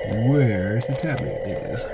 Where's the tab? There it is.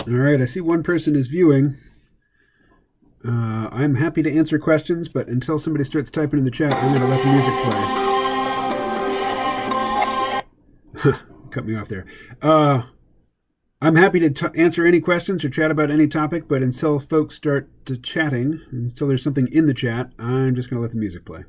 All right, I see one person is viewing. I'm happy to answer questions, but until somebody starts typing in the chat, I'm going to let the music play. Cut me off there. I'm happy to answer any questions or chat about any topic, but until folks start chatting, until there's something in the chat, I'm just going to let the music play.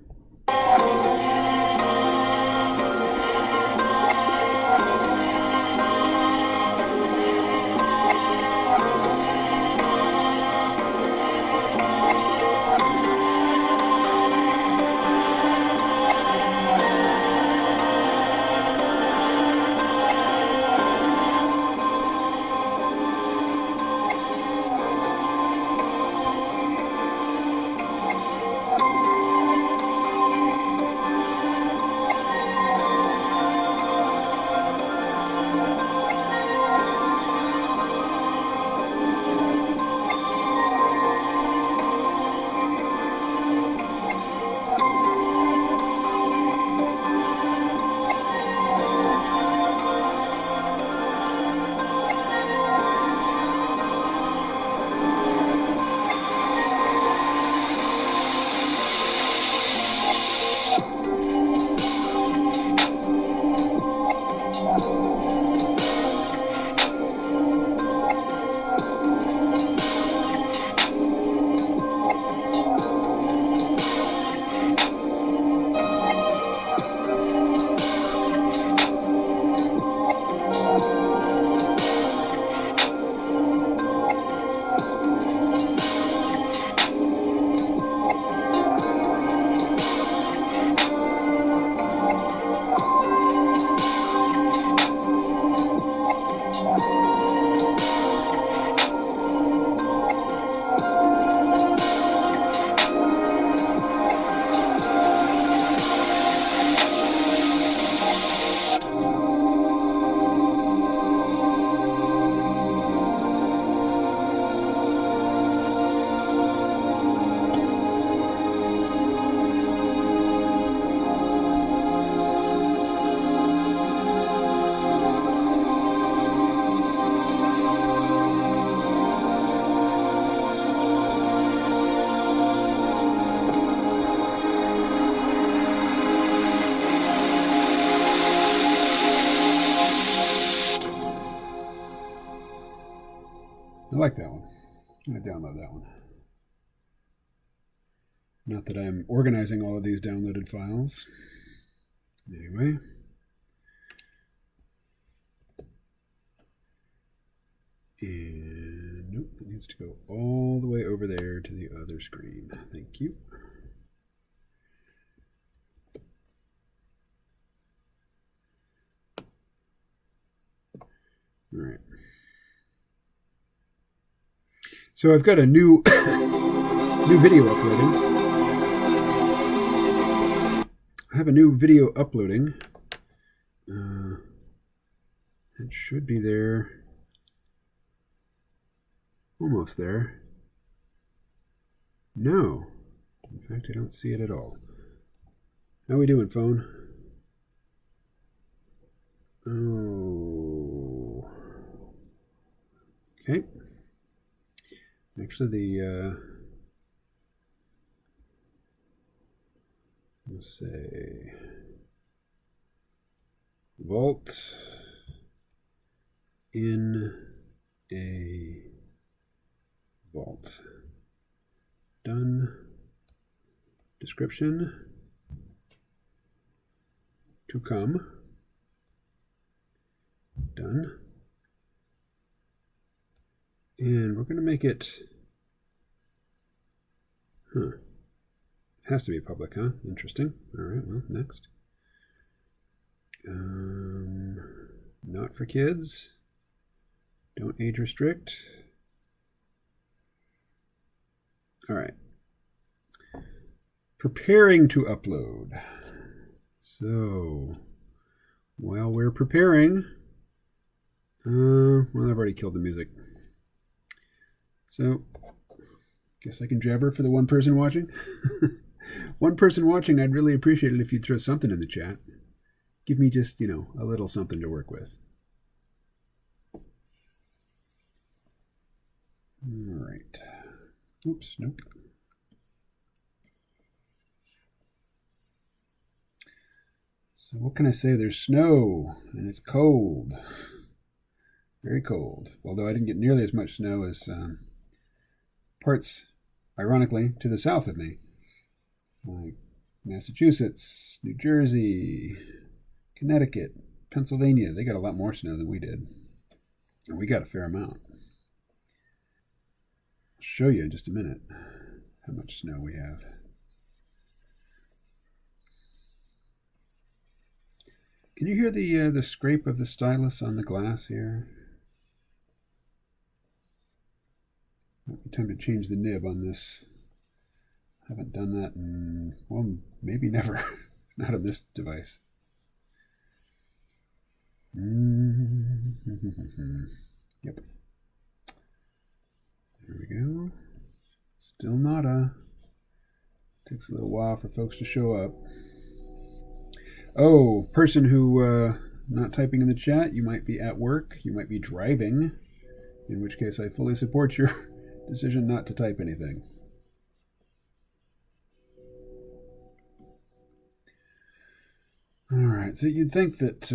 like that one. I'm going to download that one. Not that I'm organizing all of these downloaded files. Anyway. And nope, it needs to go all the way over there to the other screen. Thank you. All right. So I've got a new video uploading. I have a new video uploading. It should be there. Almost there. No. In fact, I don't see it at all. How we doing, phone? Oh. Okay. Actually, let's say vault in a vault. Done. Description to come. Done. And we're going to make it, it has to be public, huh? Interesting. All right, well, next. Not for kids. Don't age restrict. All right. Preparing to upload. So, while we're preparing, well, I've already killed the music. So, guess I can jabber for the one person watching. One person watching, I'd really appreciate it if you'd throw something in the chat. Give me just, a little something to work with. All right. Oops, nope. So what can I say? There's snow, and it's cold. Very cold. Although I didn't get nearly as much snow as parts, ironically, to the south of me. Like Massachusetts, New Jersey, Connecticut, Pennsylvania. They got a lot more snow than we did. And we got a fair amount. I'll show you in just a minute how much snow we have. Can you hear the scrape of the stylus on the glass here? Might be time to change the nib on this. Haven't done that in, well, maybe never. Not on this device. Yep. There we go. Still nada. Takes a little while for folks to show up. Oh, person who not typing in the chat, you might be at work, you might be driving, in which case I fully support your decision not to type anything. All right, so you'd think that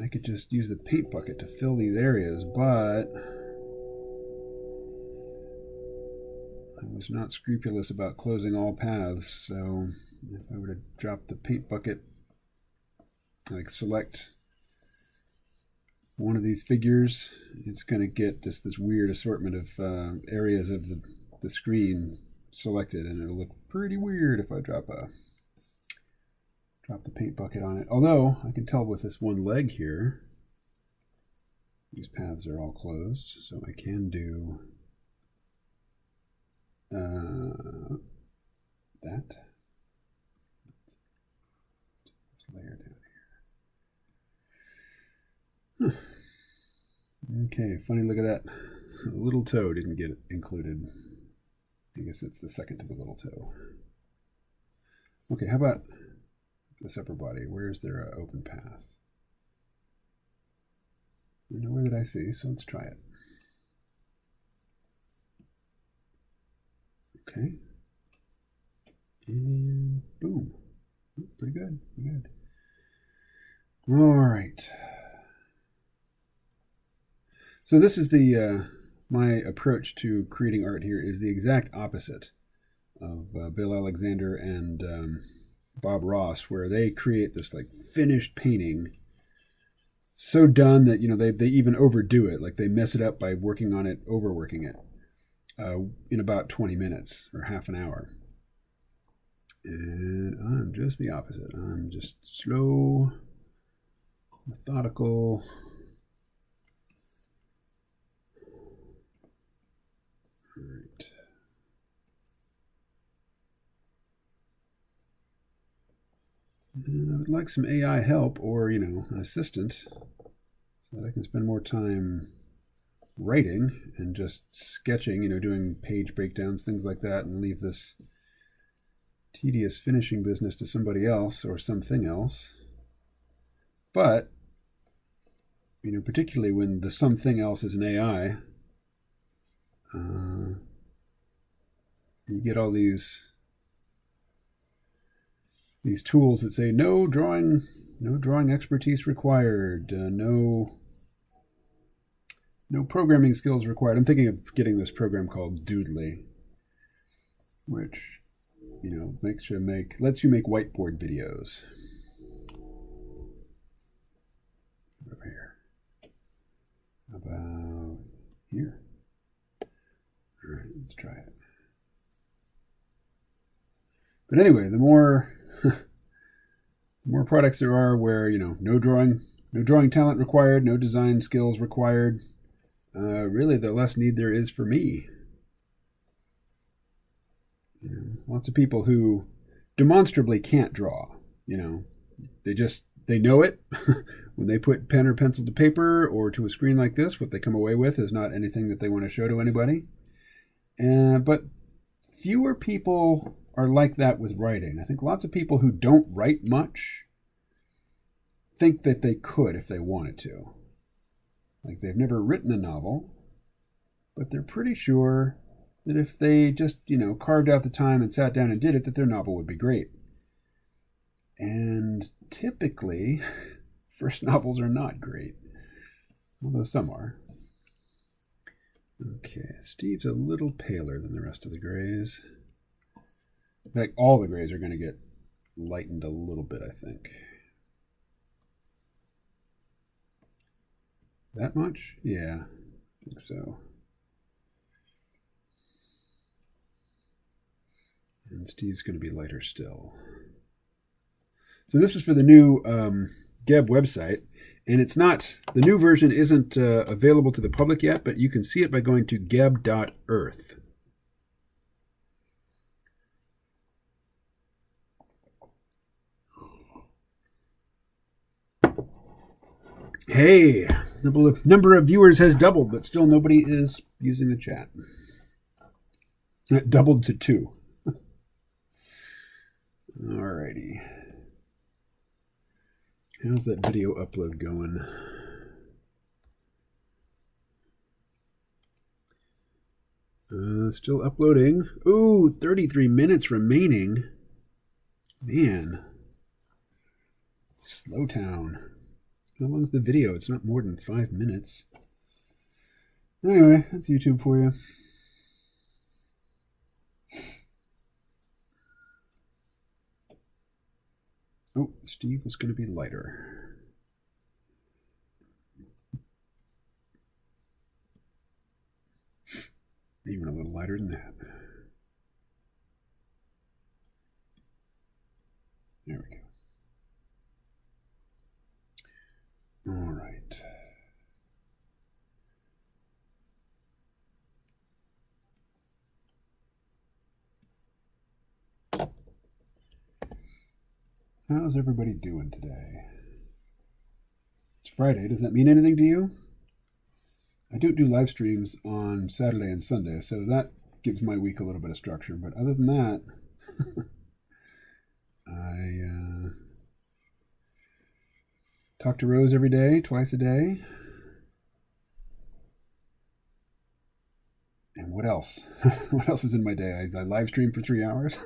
I could just use the paint bucket to fill these areas, but I was not scrupulous about closing all paths, so if I were to drop the paint bucket, like select one of these figures, it's going to get just this weird assortment of areas of the screen selected, and it'll look pretty weird if I drop the paint bucket on it. Although I can tell with this one leg here, these paths are all closed, so I can do that. Let's layer down here. Okay, funny look at that. The little toe didn't get included. I guess it's the second to the little toe. Okay, how about this upper body? Where's their open path? Nowhere that I see, so let's try it. Okay. And boom. Pretty good, pretty good. All right. So this is the my approach to creating art here is the exact opposite of Bill Alexander and Bob Ross, where they create this like finished painting so done that they even overdo it, like they mess it up by working on it, overworking it in about 20 minutes or half an hour. And I'm just the opposite. I'm just slow, methodical. All right. And I would like some AI help or, an assistant so that I can spend more time writing and just sketching, doing page breakdowns, things like that, and leave this tedious finishing business to somebody else or something else. But, particularly when the something else is an AI, you get all these tools that say no drawing expertise required, no programming skills required. I'm thinking of getting this program called Doodly, which lets you make whiteboard videos. Over here. How about here? All right, let's try it. But anyway, the more products there are where no drawing talent required, no design skills required, really the less need there is for me. Lots of people who demonstrably can't draw. They know it. When they put pen or pencil to paper or to a screen like this, what they come away with is not anything that they want to show to anybody. But fewer people are like that with writing. I think lots of people who don't write much think that they could if they wanted to. Like they've never written a novel, but they're pretty sure that if they just, carved out the time and sat down and did it, that their novel would be great. And typically, first novels are not great, although some are. Okay, Steve's a little paler than the rest of the grays. In fact, all the grays are going to get lightened a little bit, I think. That much? Yeah, I think so. And Steve's going to be lighter still. So this is for the new Geb website. And it's not, the new version isn't available to the public yet, but you can see it by going to geb.earth. Hey, number of viewers has doubled, but still nobody is using the chat. It doubled to 2. Alrighty. How's that video upload going? Still uploading. Ooh, 33 minutes remaining. Man. Slow town. How long's the video? It's not more than 5 minutes. Anyway, that's YouTube for you. Oh, Steve was going to be lighter. Even a little lighter than that. There we go. All right. How's everybody doing today? It's Friday. Does that mean anything to you? I don't do live streams on Saturday and Sunday, so that gives my week a little bit of structure. But other than that, I talk to Rose every day, twice a day. And what else? What else is in my day? I live stream for 3 hours.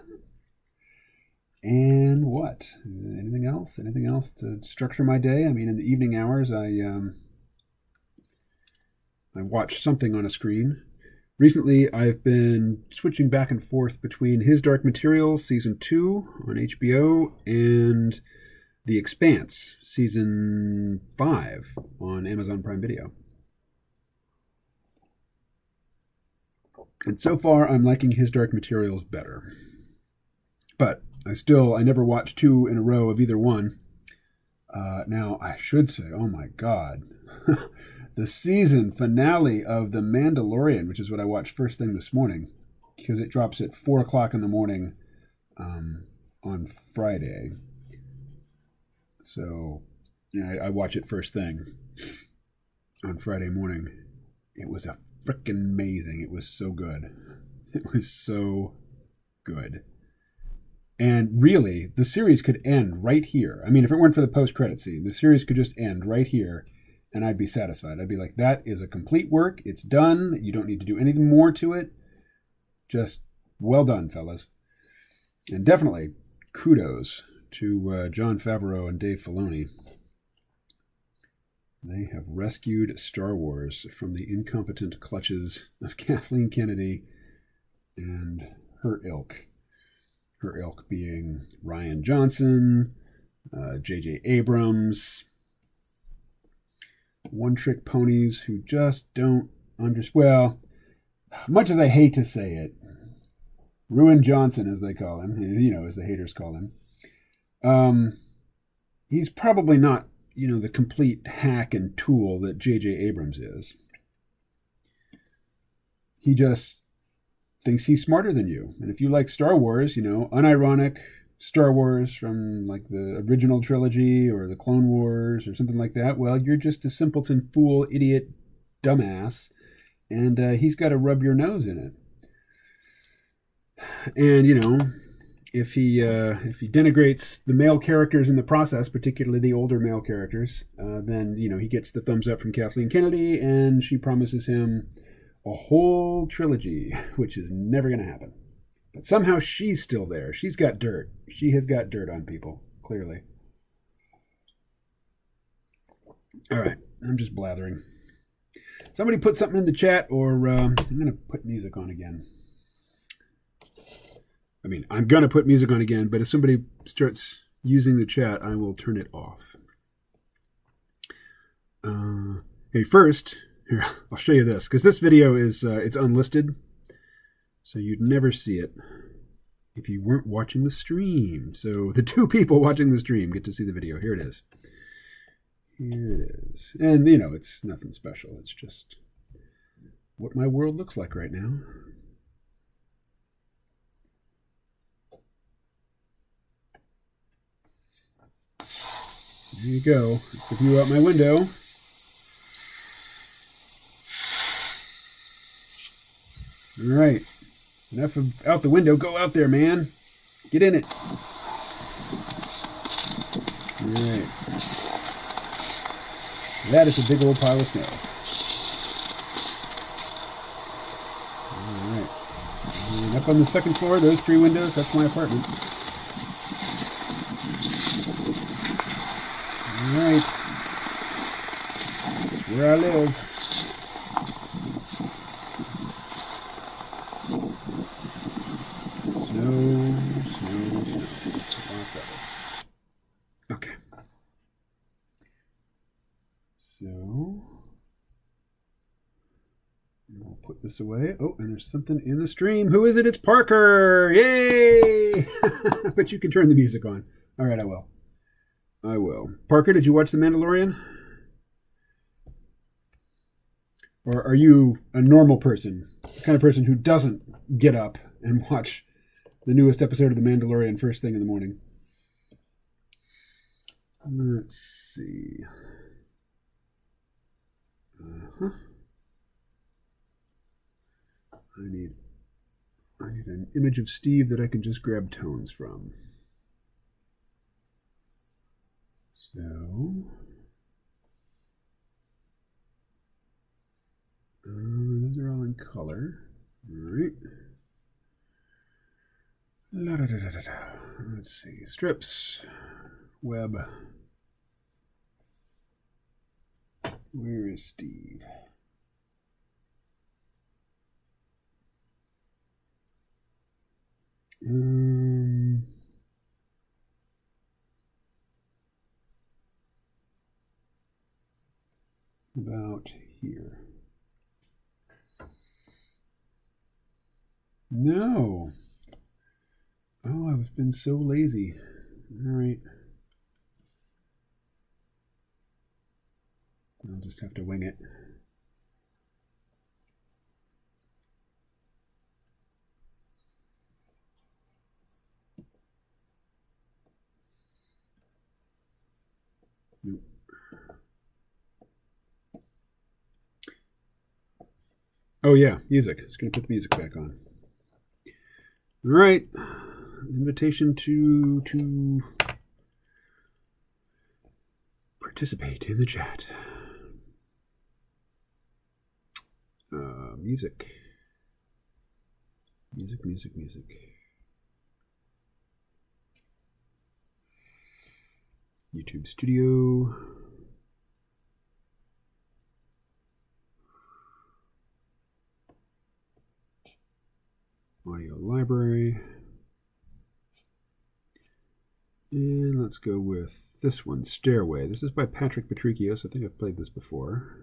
And what? Anything else? Anything else to structure my day? I mean, in the evening hours, I I watch something on a screen. Recently, I've been switching back and forth between His Dark Materials Season 2 on HBO and The Expanse Season 5 on Amazon Prime Video. And so far, I'm liking His Dark Materials better. But I never watched 2 in a row of either one. Now, I should say, oh my God, the season finale of The Mandalorian, which is what I watched first thing this morning, because it drops at 4 o'clock in the morning on Friday. So yeah, I watch it first thing on Friday morning. It was a freaking amazing. It was so good. It was so good. And really, the series could end right here. I mean, if it weren't for the post-credit scene, the series could just end right here, and I'd be satisfied. I'd be like, that is a complete work. It's done. You don't need to do anything more to it. Just well done, fellas. And definitely kudos to Jon Favreau and Dave Filoni. They have rescued Star Wars from the incompetent clutches of Kathleen Kennedy and her ilk. Her ilk being Rian Johnson, J.J. Abrams, one-trick ponies who just don't understand. Well, much as I hate to say it, Ruin Johnson, as they call him, as the haters call him, he's probably not, the complete hack and tool that J.J. Abrams is. He just thinks he's smarter than you. And if you like Star Wars, unironic Star Wars from like the original trilogy or the Clone Wars or something like that, well, you're just a simpleton, fool, idiot, dumbass, and he's got to rub your nose in it. And if he denigrates the male characters in the process, particularly the older male characters, then he gets the thumbs up from Kathleen Kennedy, and she promises him a whole trilogy, which is never going to happen. But somehow she's still there. She's got dirt. She has got dirt on people, clearly. All right, I'm just blathering. Somebody put something in the chat, or I'm going to put music on again. I mean, I'm going to put music on again, but if somebody starts using the chat, I will turn it off. Hey, first, here, I'll show you this, because this video is it's unlisted, so you'd never see it if you weren't watching the stream. So the 2 people watching the stream get to see the video. Here it is. Here it is. And, it's nothing special. It's just what my world looks like right now. There you go. That's the view out my window. All right. Enough of out the window. Go out there, man. Get in it. All right. That is a big old pile of snow. All right. And up on the second floor, those 3 windows, that's my apartment. All right. That's where I live. Snow. Lots of it. Okay. So, we'll put this away. Oh, and there's something in the stream. Who is it? It's Parker. Yay! But you can turn the music on. All right, I will. Parker, did you watch The Mandalorian? Or are you a normal person? The kind of person who doesn't get up and watch the newest episode of The Mandalorian first thing in the morning? Let's see. I need an image of Steve that I can just grab tones from. So, those are all in color. All right. Let's see. Strips. Web. Where is Steve? About here. No. Oh, I've been so lazy. All right. I'll just have to wing it. Nope. Oh yeah, music. Just gonna put the music back on. All right. Invitation to participate in the chat. Music. YouTube Studio. Audio library. And let's go with this one, Stairway. This is by Patrick Patricios. I think I've played this before.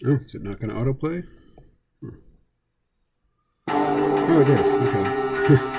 Oh, is it not going to autoplay? Oh, it is. Okay.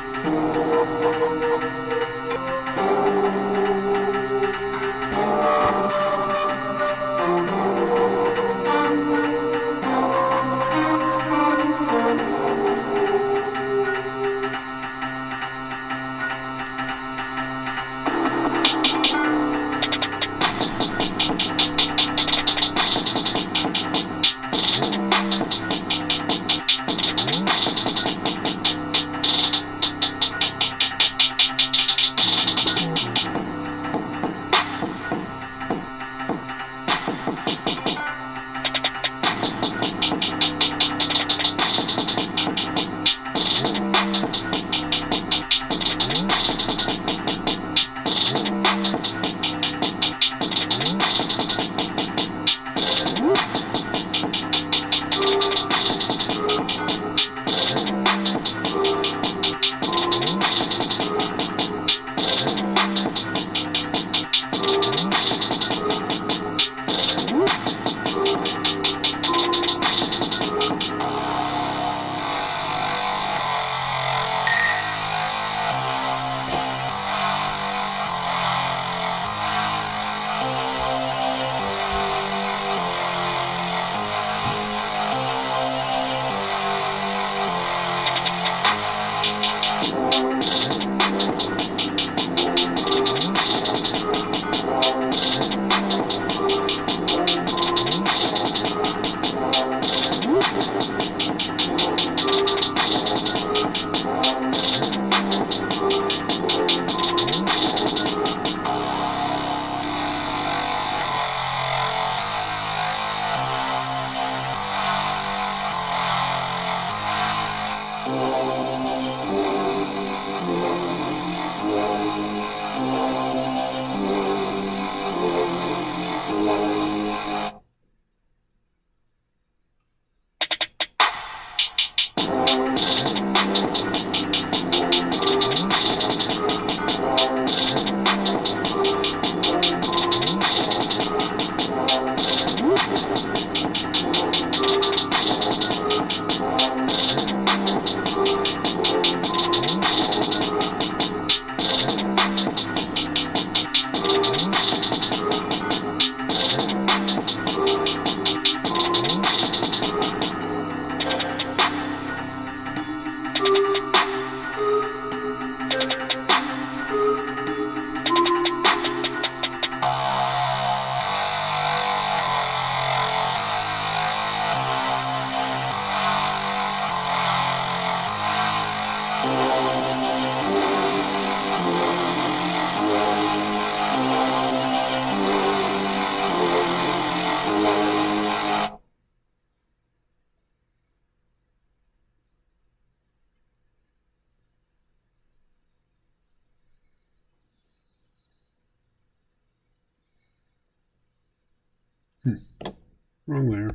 Wrong layer.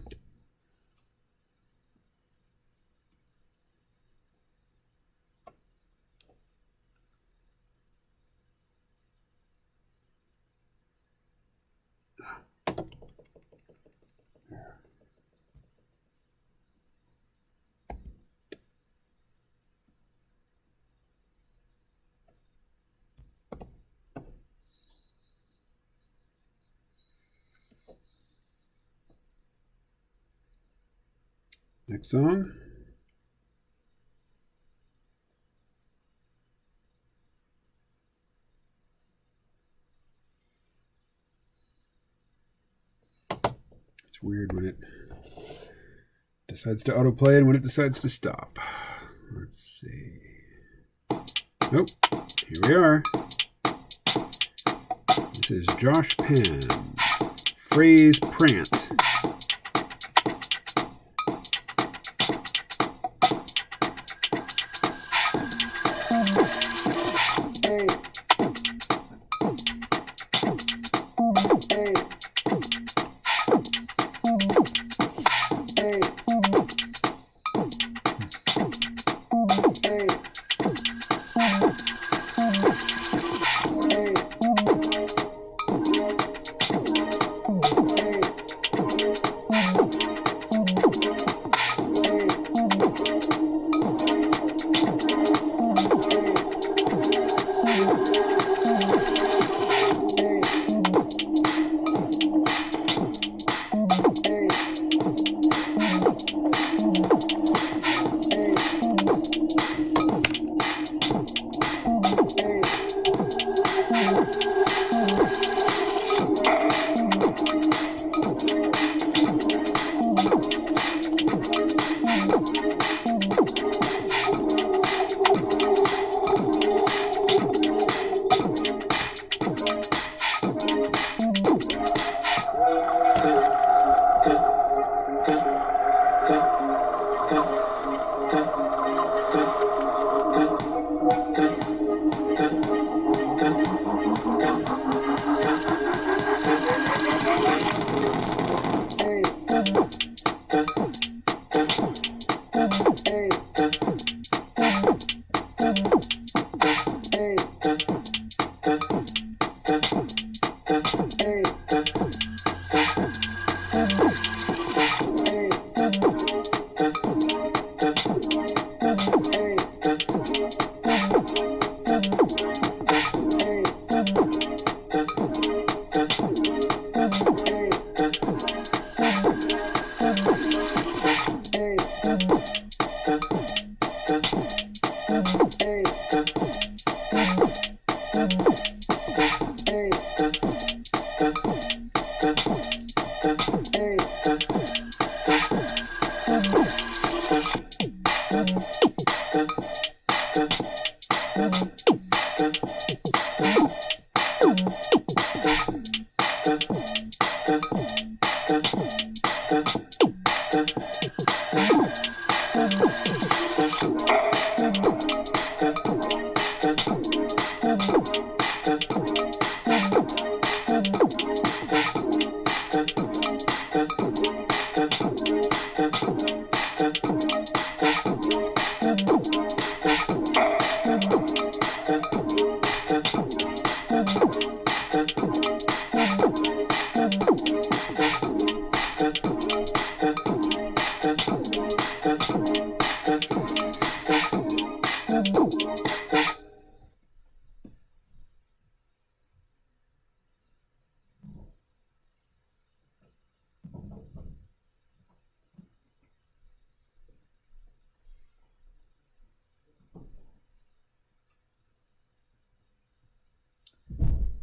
Next song. It's weird when it decides to autoplay and when it decides to stop. Let's see. Nope. Here we are. This is Josh Pan. Phrase Prance.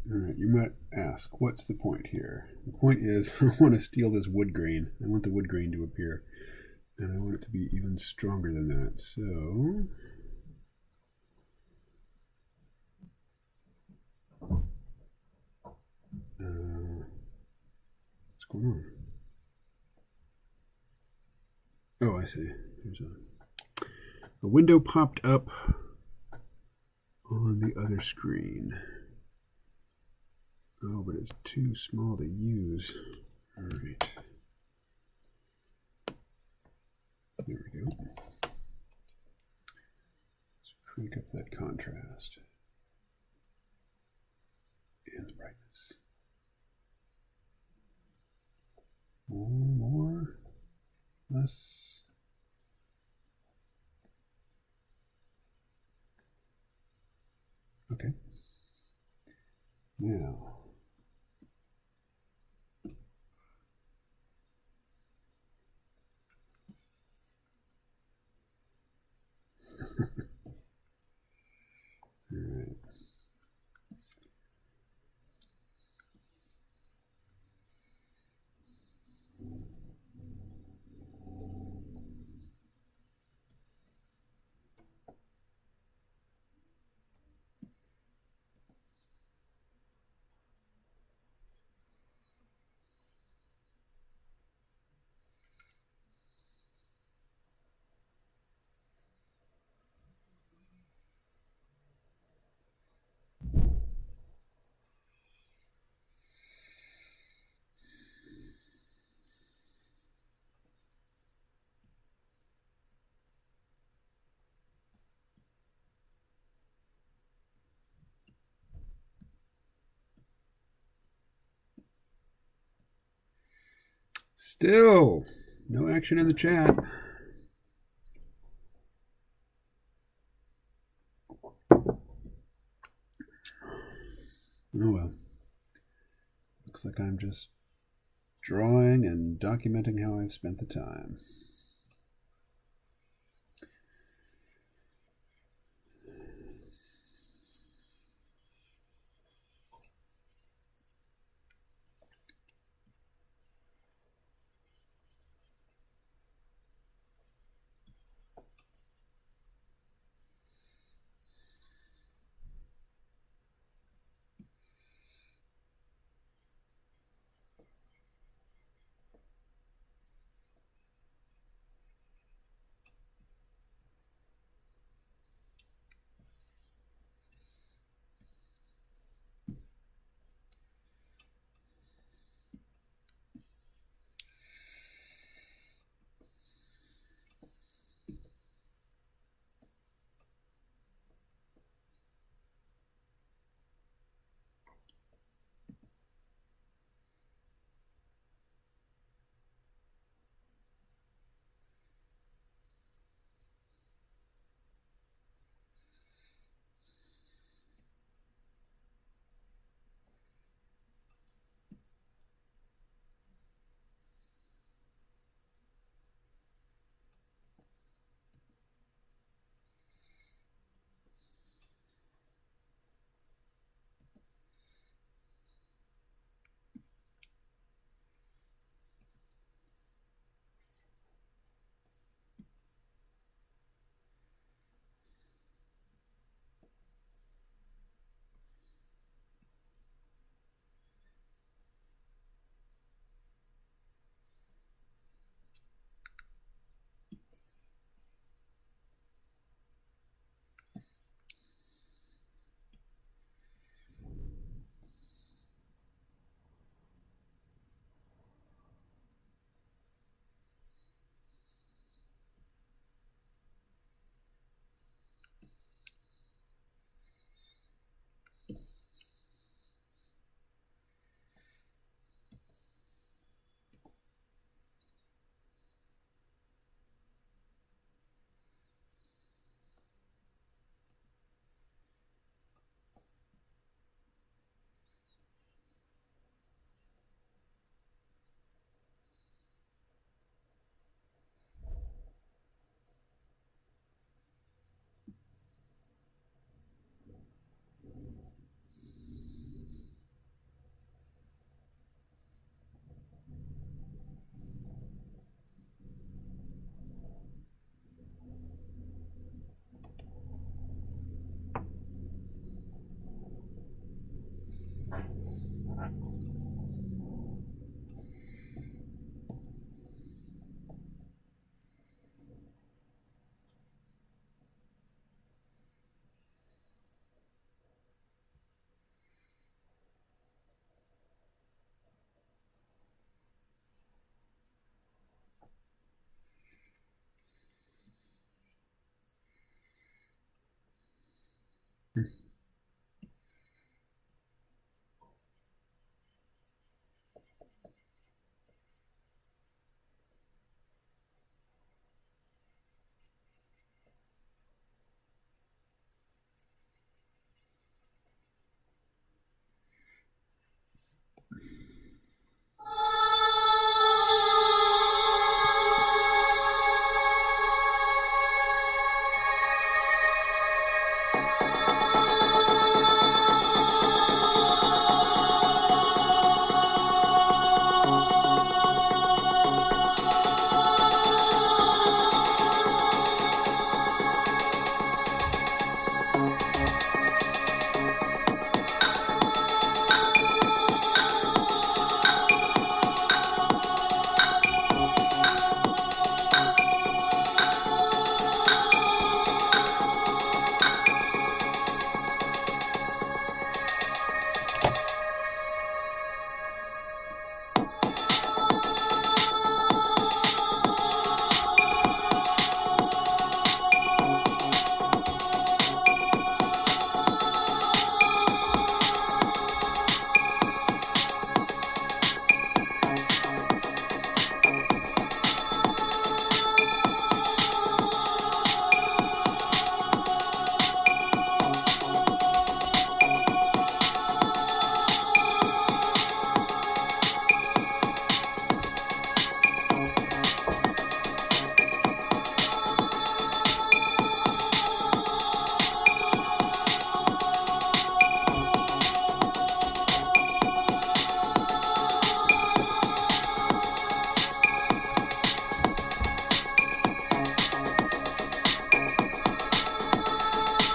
All right, you might ask, what's the point here? The point is, I want to steal this wood grain. I want the wood grain to appear, and I want it to be even stronger than that. So, what's going on? Oh, I see. There's a window popped up on the other screen. Oh, but it's too small to use. All right. There we go. Let's crank up that contrast and the brightness. More, less. Okay. Now. All right. Still, no action in the chat. Oh well. Looks like I'm just drawing and documenting how I've spent the time.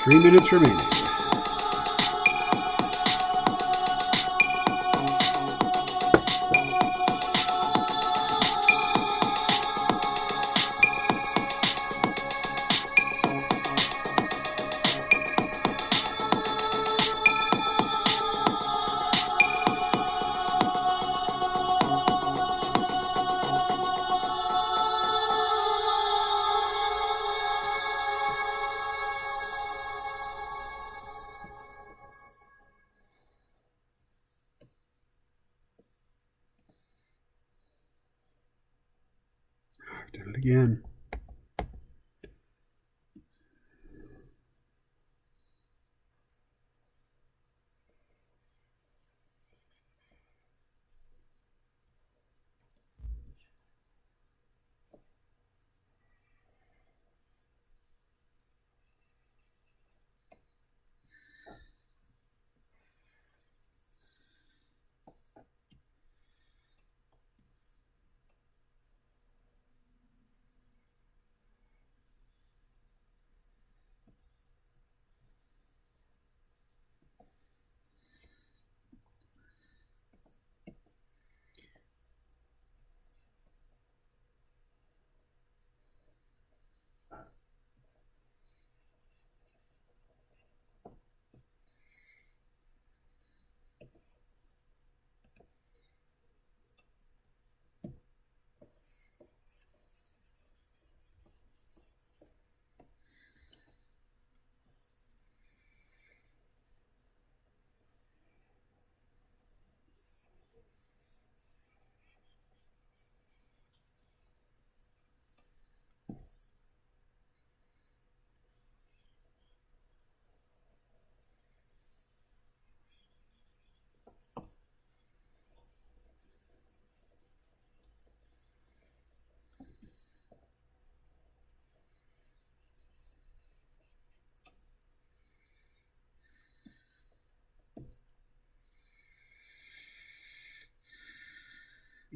3 minutes remaining. I've done it again.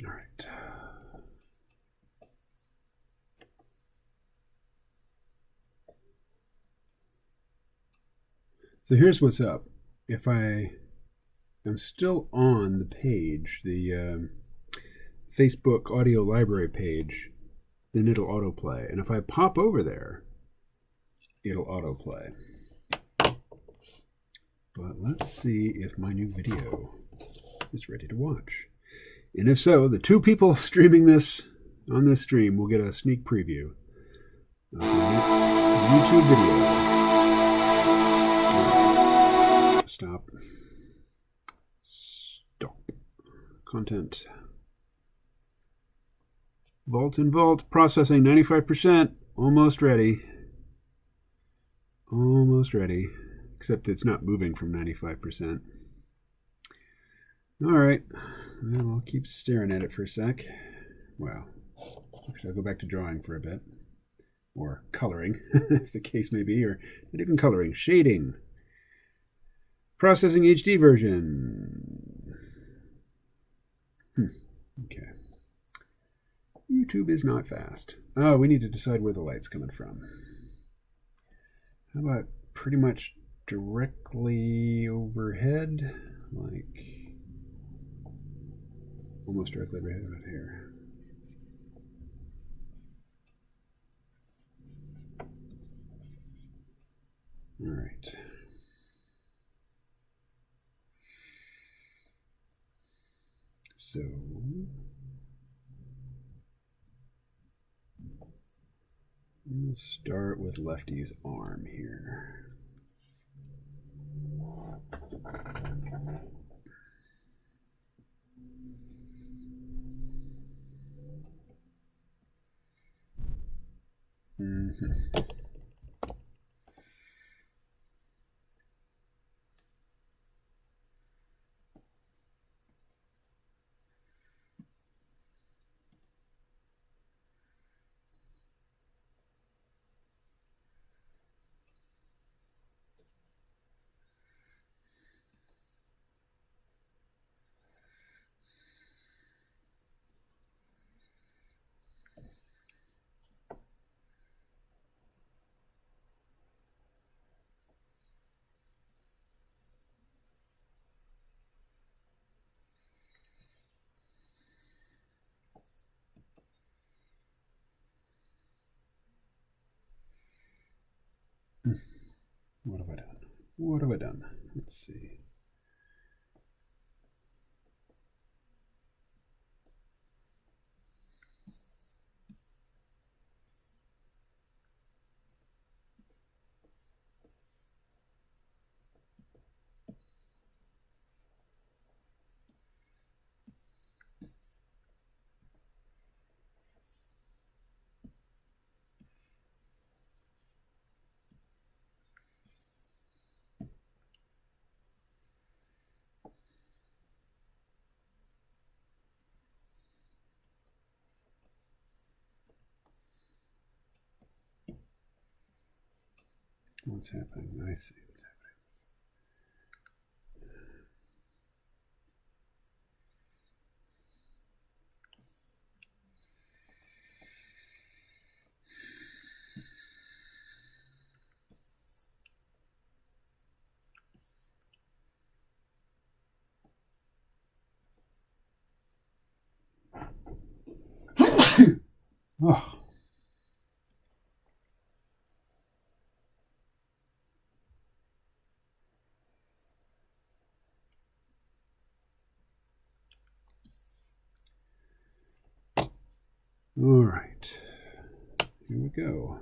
All right. So here's what's up. If I'm still on the page, the Facebook audio library page, then it'll autoplay. And if I pop over there, it'll autoplay. But let's see if my new video is ready to watch. And if so, the 2 people streaming this on this stream will get a sneak preview of the next YouTube video. Stop. Stop. Content. Vault and vault. Processing 95%. Almost ready. Almost ready. Except it's not moving from 95%. All right. Well, I'll keep staring at it for a sec. Wow. Actually, I'll go back to drawing for a bit. Or coloring, as the case may be. Or not even coloring. Shading. Processing HD version. Okay. YouTube is not fast. Oh, we need to decide where the light's coming from. How about pretty much directly overhead? Like, almost directly overhead about here. All right. So we'll start with Lefty's arm here. What have I done? What have I done? Let's see. What's happening? I see what's happening. Oh. All right, here we go.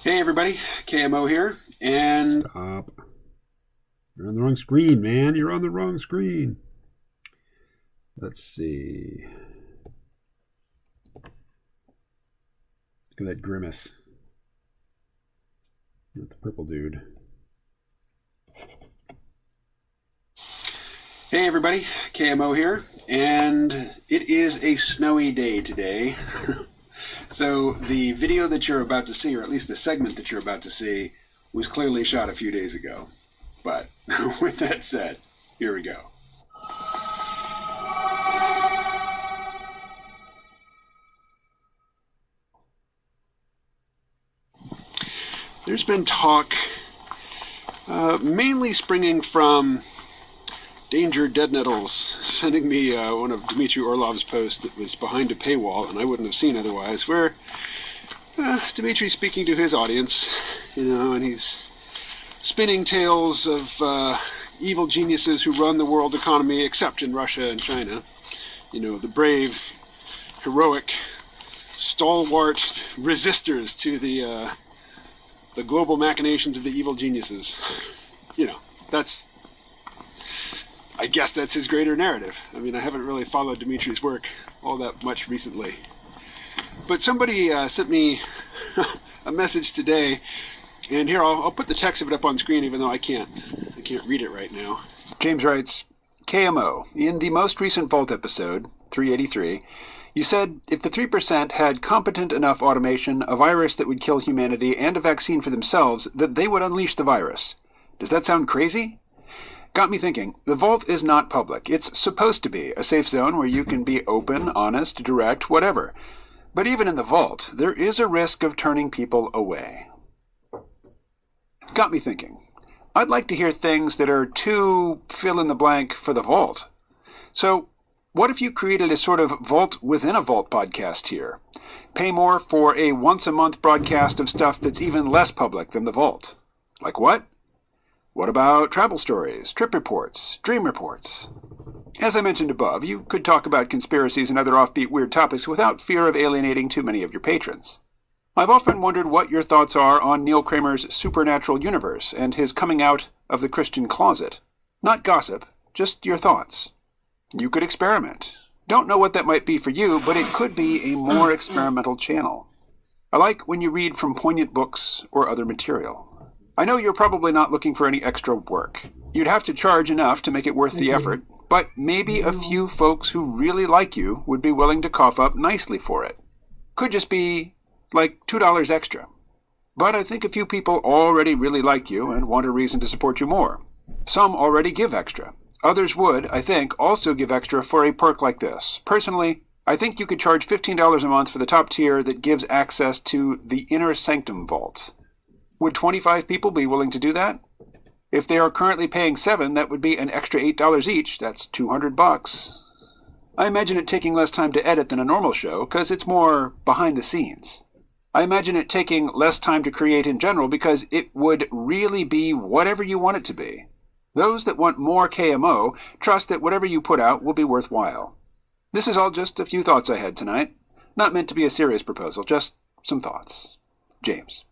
Hey everybody, KMO here, and Stop. You're on the wrong screen, man. You're on the wrong screen. Let's see. Look at that grimace. Not the purple dude. Hey everybody, KMO here, and it is a snowy day today. So the video that you're about to see, or at least the segment that you're about to see, was clearly shot a few days ago. But with that said, here we go. There's been talk, mainly springing from Danger Dead Nettles, sending me one of Dmitry Orlov's posts that was behind a paywall, and I wouldn't have seen otherwise, where Dmitry's speaking to his audience, and he's spinning tales of evil geniuses who run the world economy, except in Russia and China. The brave, heroic, stalwart resistors to the global machinations of the evil geniuses. I guess that's his greater narrative. I mean, I haven't really followed Dmitry's work all that much recently. But somebody sent me a message today, and here, I'll put the text of it up on screen, even though I can't read it right now. James writes, KMO, in the most recent Vault episode, 383, you said if the 3% had competent enough automation, a virus that would kill humanity, and a vaccine for themselves, that they would unleash the virus. Does that sound crazy? Got me thinking. The Vault is not public. It's supposed to be a safe zone where you can be open, honest, direct, whatever. But even in the Vault, there is a risk of turning people away. Got me thinking. I'd like to hear things that are too fill-in-the-blank for the Vault. So, what if you created a sort of Vault within a Vault podcast here? Pay more for a once-a-month broadcast of stuff that's even less public than the Vault. Like what? What about travel stories, trip reports, dream reports? As I mentioned above, you could talk about conspiracies and other offbeat weird topics without fear of alienating too many of your patrons. I've often wondered what your thoughts are on Neil Kramer's supernatural universe and his coming out of the Christian closet. Not gossip, just your thoughts. You could experiment. Don't know what that might be for you, but it could be a more experimental channel. I like when you read from poignant books or other material. I know you're probably not looking for any extra work. You'd have to charge enough to make it worth the effort, but maybe a few folks who really like you would be willing to cough up nicely for it. Could just be, like, $2 extra. But I think a few people already really like you and want a reason to support you more. Some already give extra. Others would, I think, also give extra for a perk like this. Personally, I think you could charge $15 a month for the top tier that gives access to the Inner Sanctum Vaults. Would 25 people be willing to do that? If they are currently paying $7, that would be an extra $8 each. That's $200. I imagine it taking less time to edit than a normal show, because it's more behind the scenes. I imagine it taking less time to create in general, because it would really be whatever you want it to be. Those that want more KMO trust that whatever you put out will be worthwhile. This is all just a few thoughts I had tonight. Not meant to be a serious proposal, just some thoughts. James.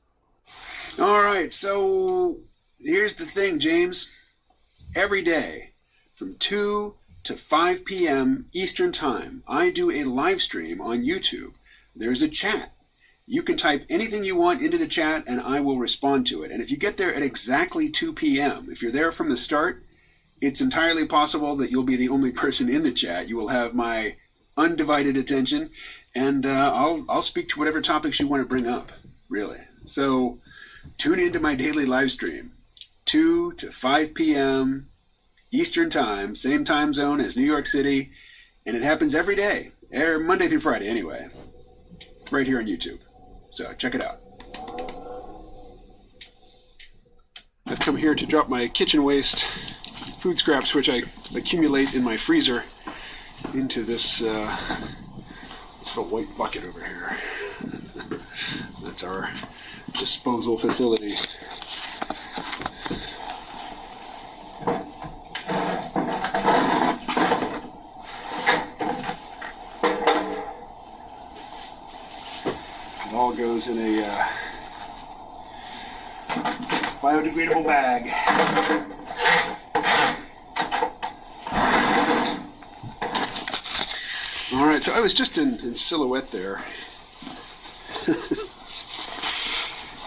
All right, so here's the thing, James. Every day from 2 to 5 p.m. Eastern Time, I do a live stream on YouTube. There's a chat. You can type anything you want into the chat and I will respond to it. And if you get there at exactly 2 p.m., if you're there from the start, it's entirely possible that you'll be the only person in the chat. You will have my undivided attention, and I'll speak to whatever topics you want to bring up, really. So tune into my daily live stream, 2 to 5 p.m. Eastern Time, same time zone as New York City, and it happens every day, Monday through Friday anyway, right here on YouTube. So check it out. I've come here to drop my kitchen waste, food scraps, which I accumulate in my freezer, into this little white bucket over here. That's our disposal facility. It all goes in a biodegradable bag. right, so I was just in silhouette there.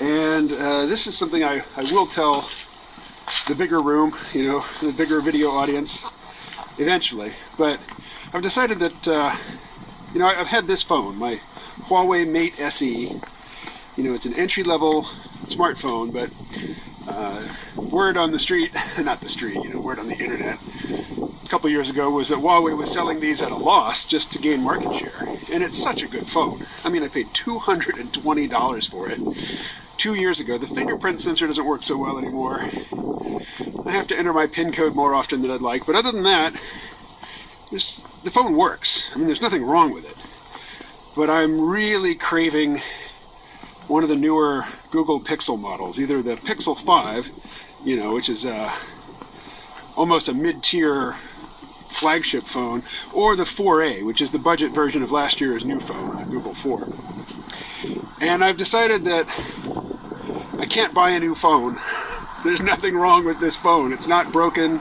And this is something I will tell the bigger room, the bigger video audience eventually. But I've decided that, I've had this phone, my Huawei Mate SE. It's an entry-level smartphone, but word on the street, not the street, word on the internet, a couple years ago was that Huawei was selling these at a loss just to gain market share. And it's such a good phone. I mean, I paid $220 for it 2 years ago. The fingerprint sensor doesn't work so well anymore. I have to enter my PIN code more often than I'd like. But other than that, the phone works. I mean, there's nothing wrong with it. But I'm really craving one of the newer Google Pixel models, either the Pixel 5, which is almost a mid-tier flagship phone, or the 4A, which is the budget version of last year's new phone, the Google 4. And I've decided that I can't buy a new phone. There's nothing wrong with this phone. It's not broken.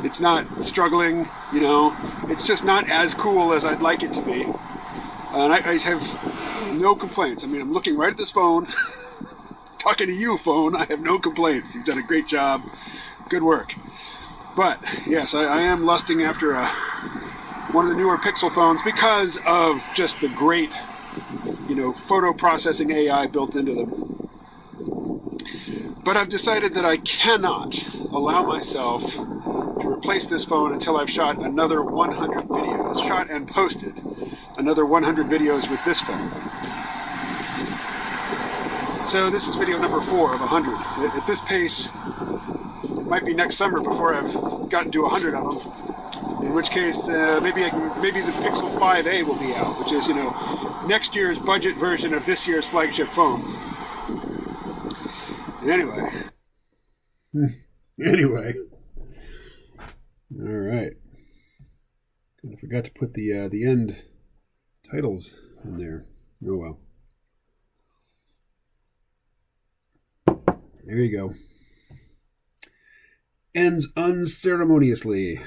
It's not struggling, It's just not as cool as I'd like it to be. And I have no complaints. I mean, I'm looking right at this phone, talking to you, phone. I have no complaints. You've done a great job. Good work. But, yes, I am lusting after one of the newer Pixel phones because of just the great, photo processing AI built into them. But I've decided that I cannot allow myself to replace this phone until I've shot another 100 videos, shot and posted another 100 videos with this phone. So this is video number 4 of 100. At this pace, it might be next summer before I've gotten to 100 of them. In which case, maybe the Pixel 5A will be out, which is, next year's budget version of this year's flagship phone. And anyway. All right. I forgot to put the end titles in there. Oh well. There you go. Ends unceremoniously.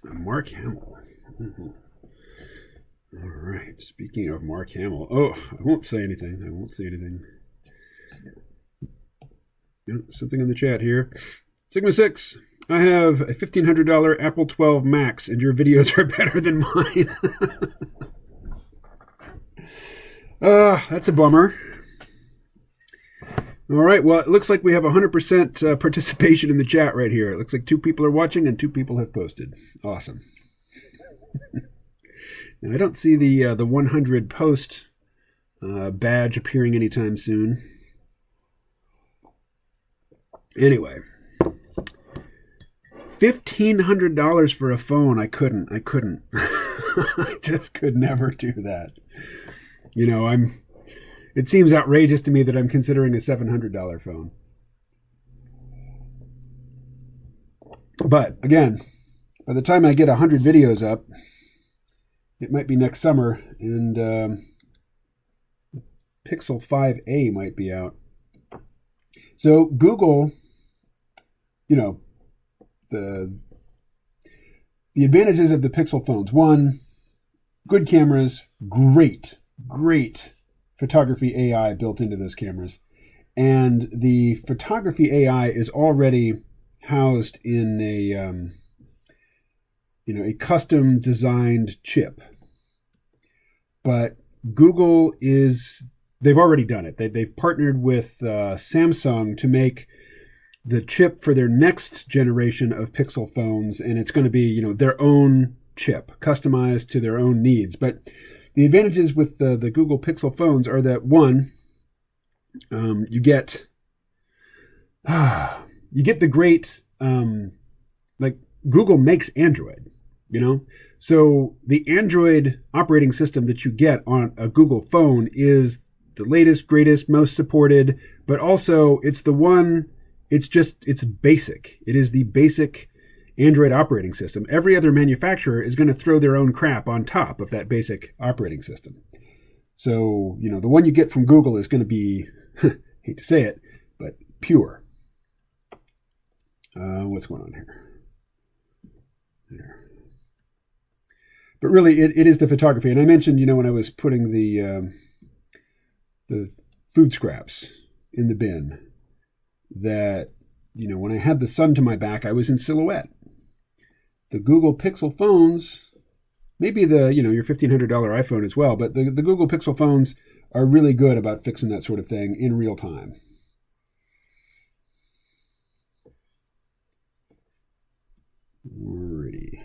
Mark Hamill. Mm-hmm. All right. Speaking of Mark Hamill. Oh, I won't say anything. Something in the chat here. Sigma 6. I have a $1,500 Apple 12 Max, and your videos are better than mine. That's a bummer. All right, well, it looks like we have 100% participation in the chat right here. It looks like 2 people are watching and 2 people have posted. Awesome. Now, I don't see the 100 post badge appearing anytime soon. Anyway, $1,500 for a phone. I couldn't. I just could never do that. It seems outrageous to me that I'm considering a $700 phone. But again, by the time I get 100 videos up, it might be next summer, and Pixel 5A might be out. So Google, the advantages of the Pixel phones. 1, good cameras, great photography AI built into those cameras. And the photography AI is already housed in a custom designed chip. But Google they've already done it. They've partnered with Samsung to make the chip for their next generation of Pixel phones, and it's going to be, their own chip, customized to their own needs. But the advantages with the Google Pixel phones are that, 1, you get the great, Google makes Android, So the Android operating system that you get on a Google phone is the latest, greatest, most supported, but also it's basic. It is the basic Android operating system. Every other manufacturer is going to throw their own crap on top of that basic operating system. So, the one you get from Google is going to be, hate to say it, but pure. What's going on here? There. But really, it is the photography. And I mentioned, when I was putting the food scraps in the bin, that, when I had the sun to my back, I was in silhouette. The Google Pixel phones, maybe your $1,500 iPhone as well, but the Google Pixel phones are really good about fixing that sort of thing in real time. Alrighty.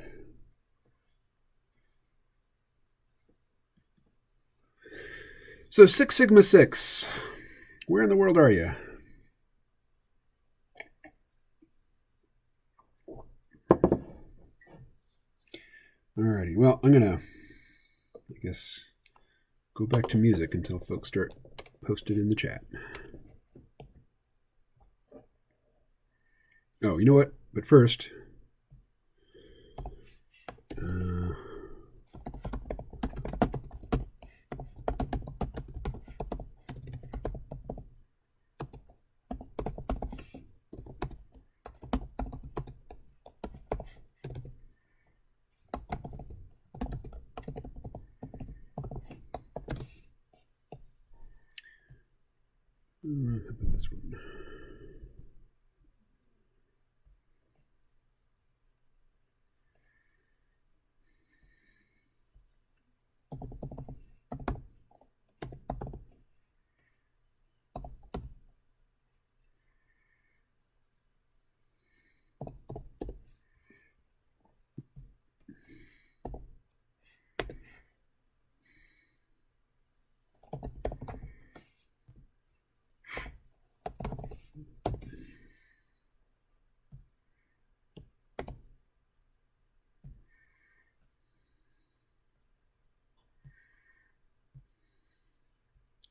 So 6 Sigma 6, where in the world are you? Alrighty, well, I'm going to, I guess, go back to music until folks start posting in the chat. Oh, you know what? But first, how about this one?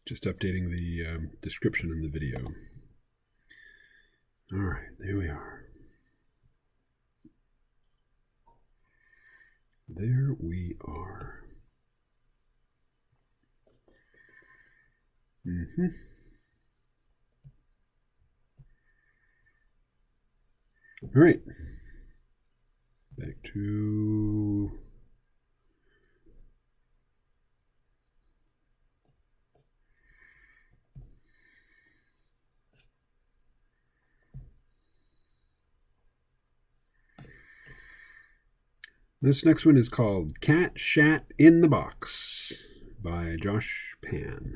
Just updating the description in the video. All right, there we are. There we are. All right. Back to... This next one is called Cat Shat in the Box by Josh Pan.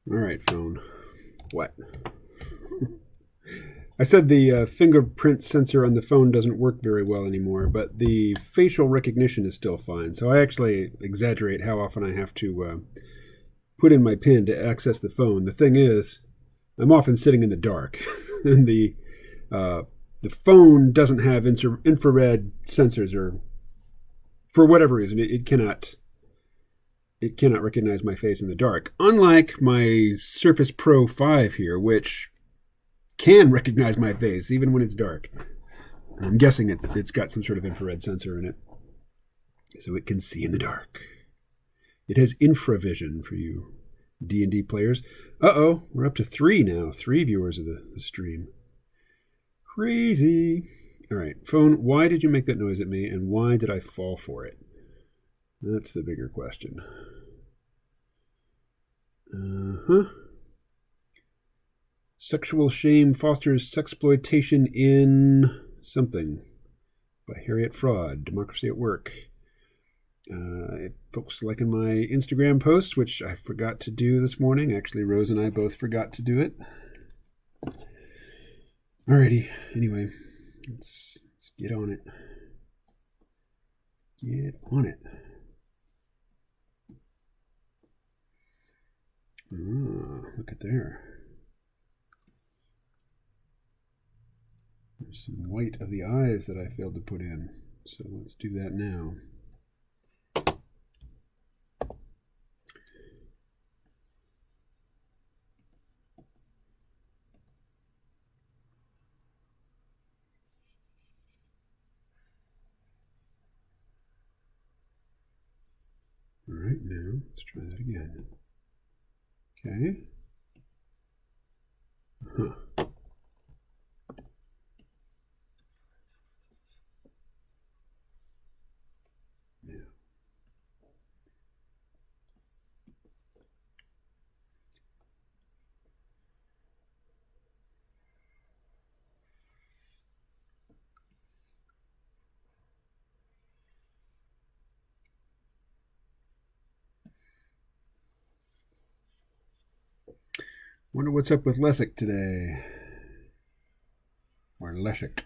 All right, phone. What? I said the fingerprint sensor on the phone doesn't work very well anymore, but the facial recognition is still fine. So I actually exaggerate how often I have to put in my PIN to access the phone. The thing is, I'm often sitting in the dark, and uh, the phone doesn't have infrared sensors, or for whatever reason, it cannot recognize my face in the dark. Unlike my Surface Pro 5 here, which can recognize my face even when it's dark. I'm guessing it's got some sort of infrared sensor in it, so it can see in the dark. It has infravision for you D&D players. Uh-oh, we're up to 3 now. 3 viewers of the stream. Crazy. All right, phone, why did you make that noise at me, and why did I fall for it? That's the bigger question. Sexual Shame Fosters Sexploitation in something by Harriet Fraud, Democracy at Work. Folks liking my Instagram posts, which I forgot to do this morning. Actually, Rose and I both forgot to do it. Alrighty, anyway, let's get on it. Get on it. Look at there. There's some white of the eyes that I failed to put in. So let's do that now. All right, now let's try that again. Okay. Huh. Yeah. Wonder what's up with Lessig today. Or Leshik.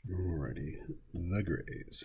Alrighty, the Grays.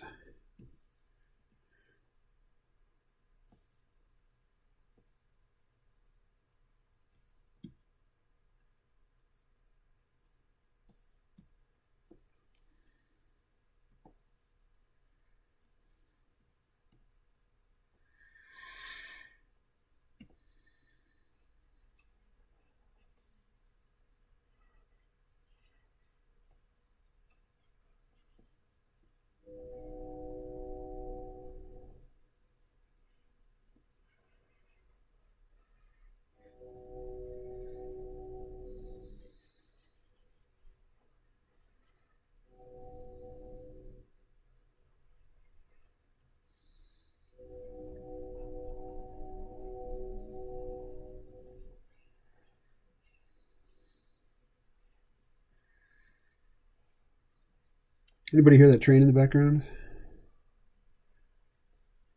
Anybody hear that train in the background?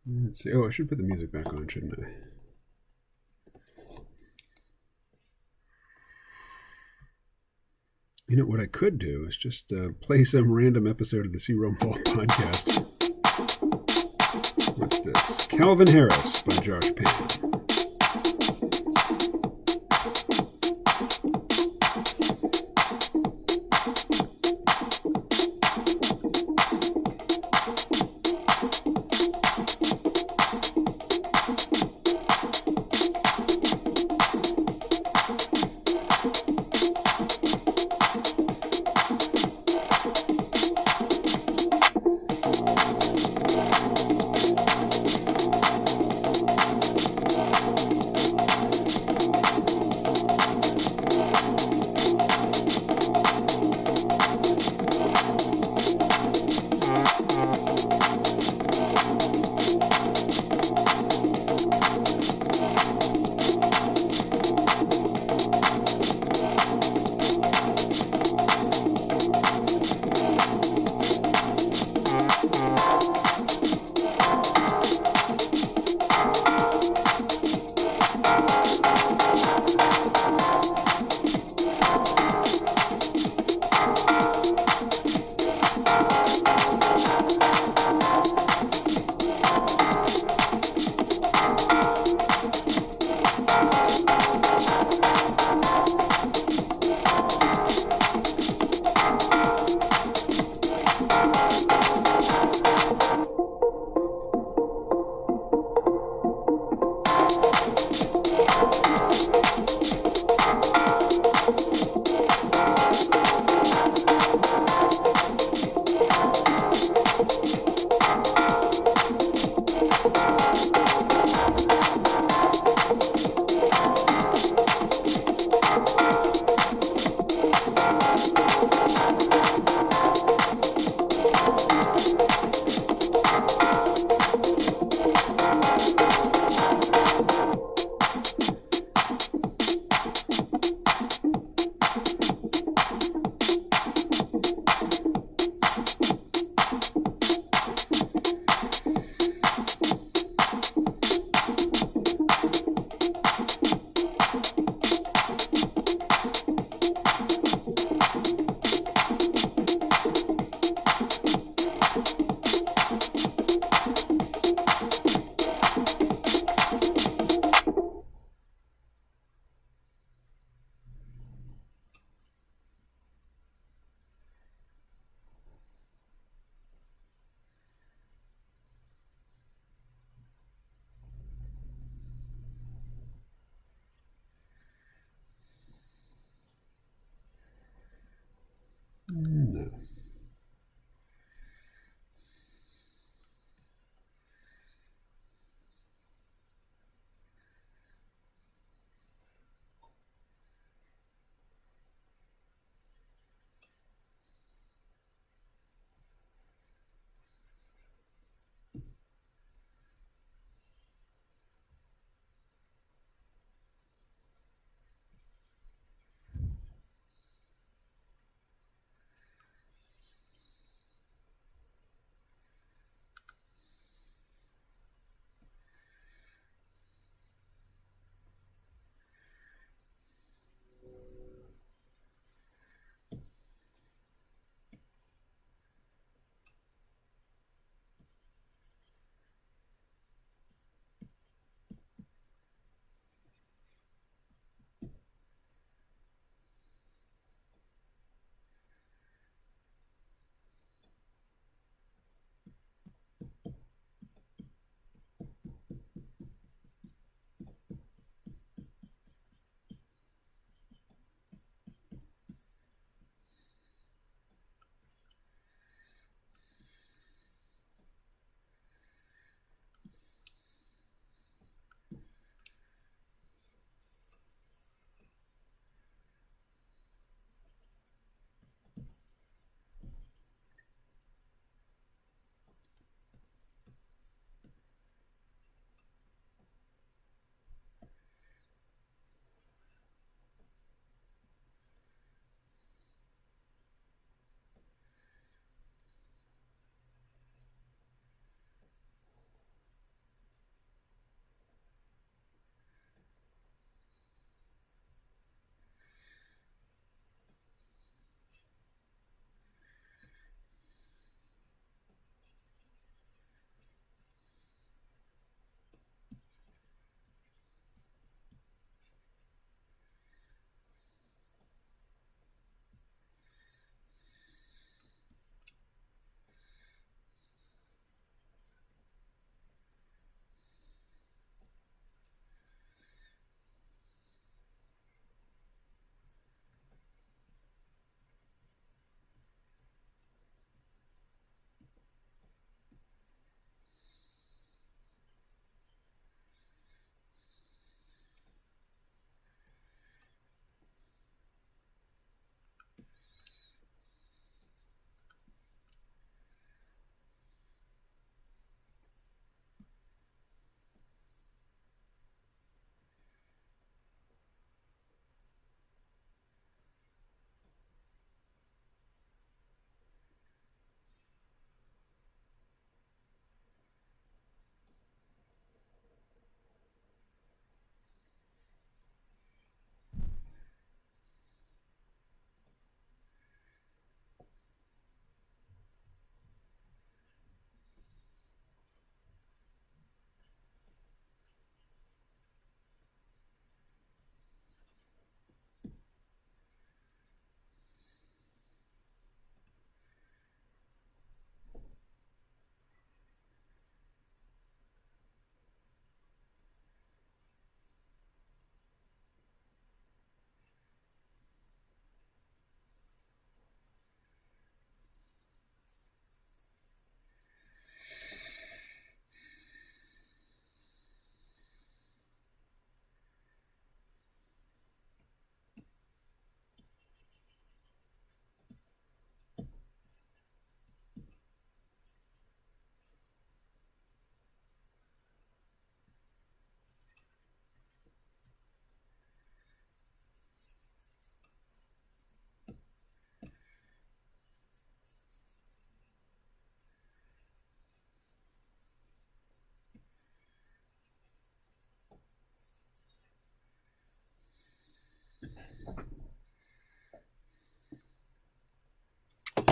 Let's see. Oh, I should put the music back on, shouldn't I? You know, what I could do is just play some random episode of the C. Rome Paul podcast. What's this? Calvin Harris by Josh Payne.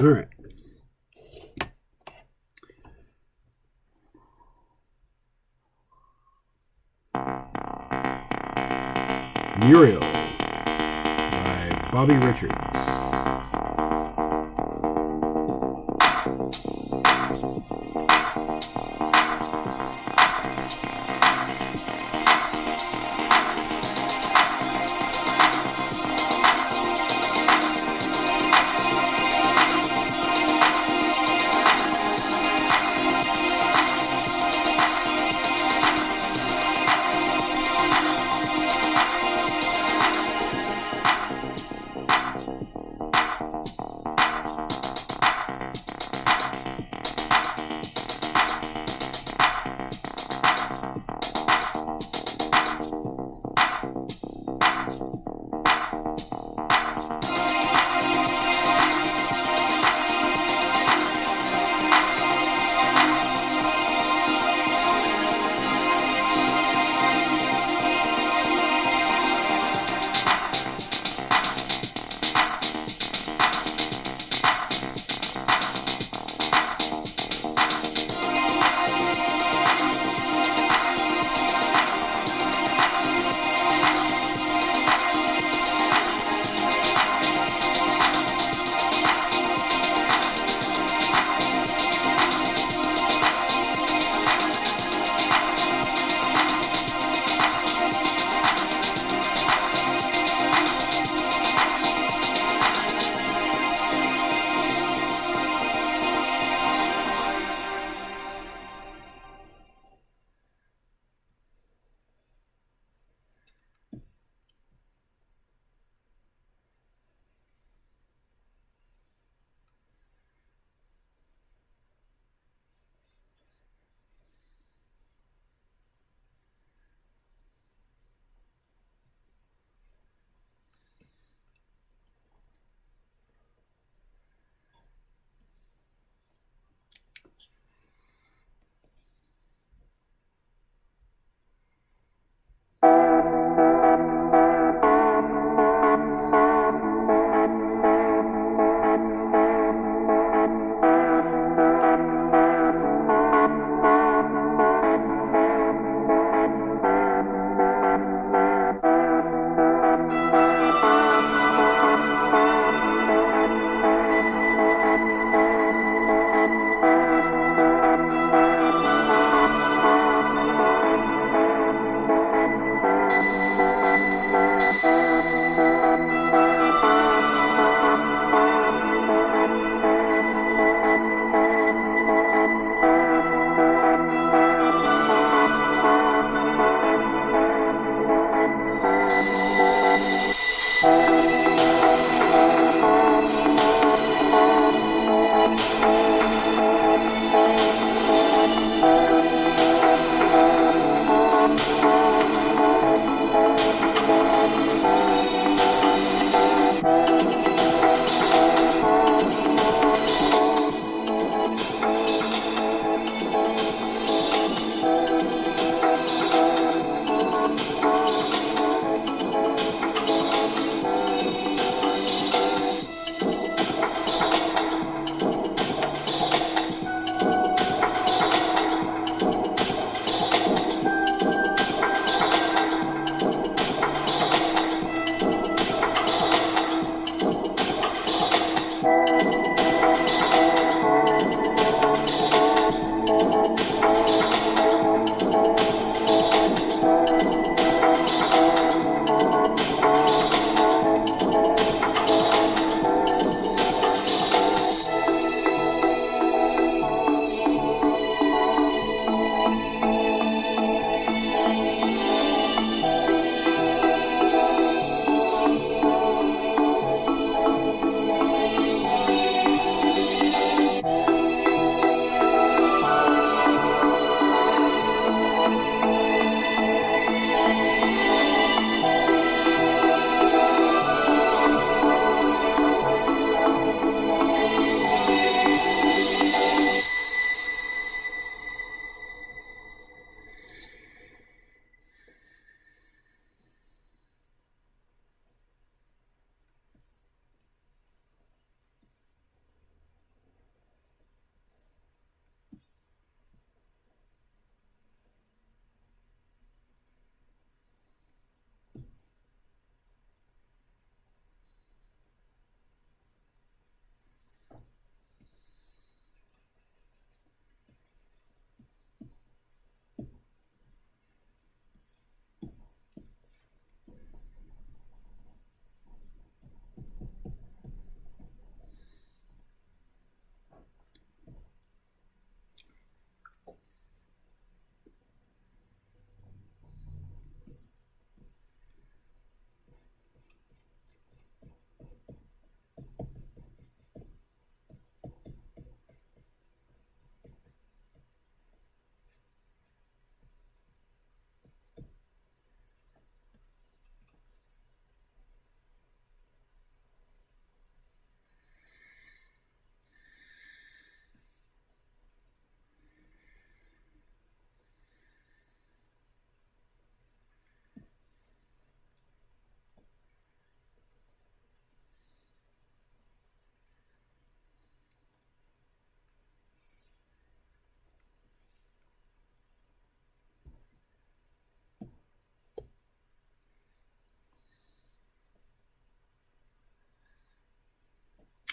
All right. Muriel by Bobby Richards.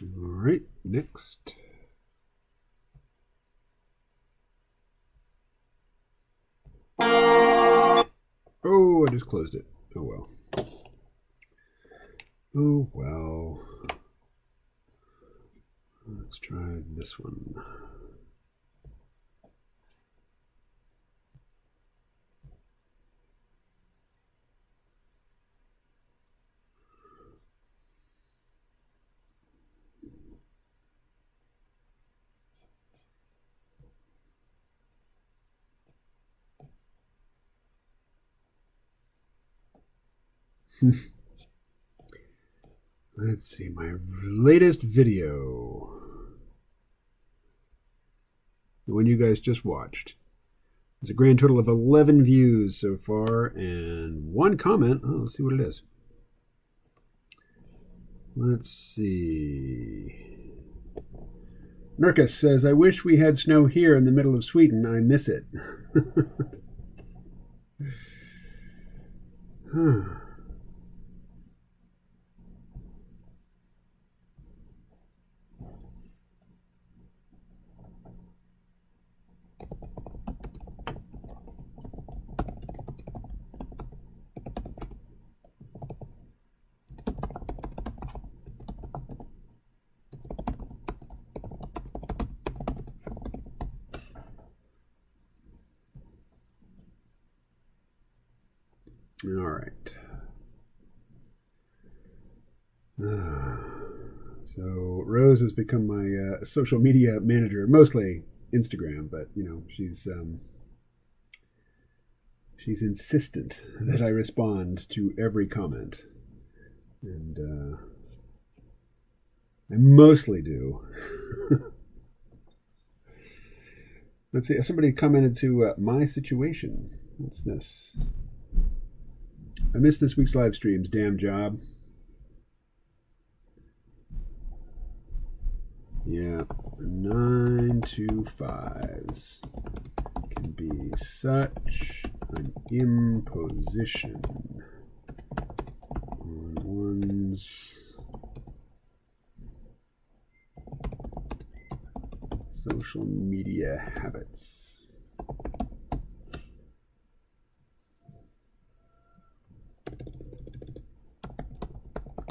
All right, next. Oh, I just closed it. Oh well. Oh well. Let's try this one. Let's see, my latest video. The one you guys just watched. It's a grand total of 11 views so far and 1 comment. Oh, let's see what it is. Let's see. Nurkus says, I wish we had snow here in the middle of Sweden. I miss it. Huh. All right. So Rose has become my social media manager, mostly Instagram, but you know she's insistent that I respond to every comment, and I mostly do. Let's see. Somebody commented to my situation. What's this? I missed this week's live streams. Damn job. Yeah, 9 to 5s can be such an imposition on one's social media habits.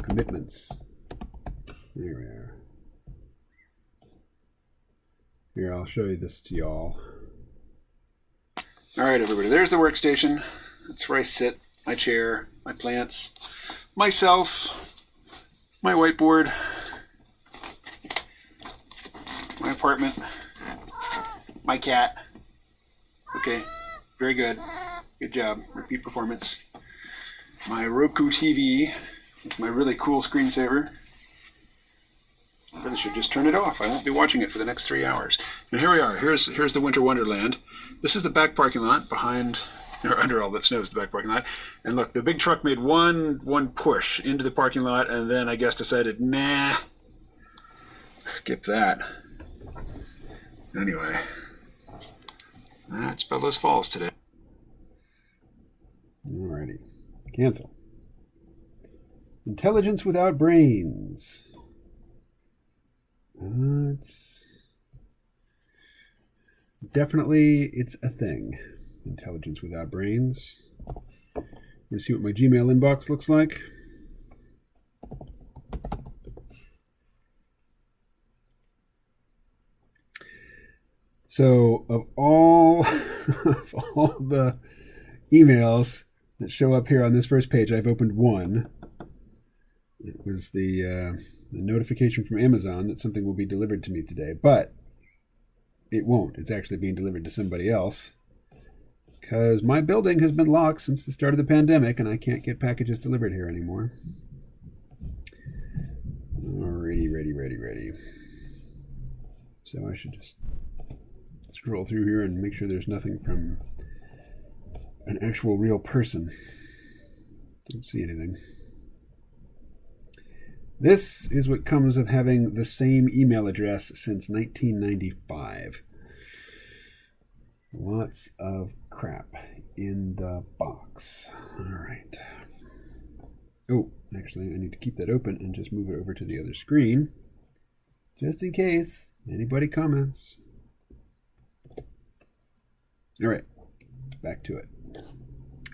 Commitments. There we are. Here, I'll show you this to y'all. All right, everybody. There's the workstation. That's where I sit, my chair, my plants, myself, my whiteboard, my apartment, my cat. Okay, very good. Good job. Repeat performance. My Roku TV with my really cool screensaver. I really should just turn it off. I won't be watching it for the next 3 hours. And here we are. Here's the Winter Wonderland. This is the back parking lot behind, or under all that snow is the back parking lot. And look, the big truck made one push into the parking lot, and then I guess decided, nah, skip that. Anyway, that's Bellows Falls today. Alrighty, cancel. Intelligence without brains. It's a thing. Intelligence without brains. Let's see what my Gmail inbox looks like. So of all the emails that show up here on this first page, I've opened one. It was the notification from Amazon that something will be delivered to me today, but it won't. It's actually being delivered to somebody else because my building has been locked since the start of the pandemic and I can't get packages delivered here anymore. Alrighty, ready. So I should just scroll through here and make sure there's nothing from an actual real person. Don't see anything. This is what comes of having the same email address since 1995. Lots of crap in the box. All right. Oh, actually, I need to keep that open and just move it over to the other screen. Just in case anybody comments. All right, back to it.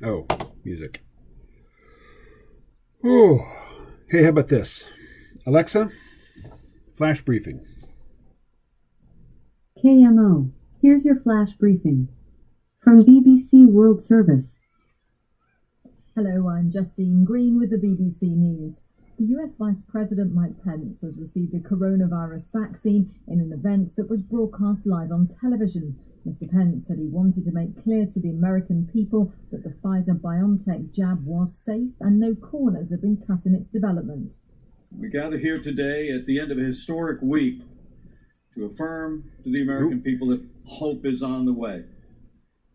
Oh, music. Oh, hey, how about this? Alexa, flash briefing. KMO, here's your flash briefing from BBC World Service. Hello, I'm Justine Green with the BBC News. The US Vice President Mike Pence has received a coronavirus vaccine in an event that was broadcast live on television. Mr. Pence said he wanted to make clear to the American people that the Pfizer-BioNTech jab was safe and no corners have been cut in its development. We gather here today at the end of a historic week to affirm to the American people that hope is on the way.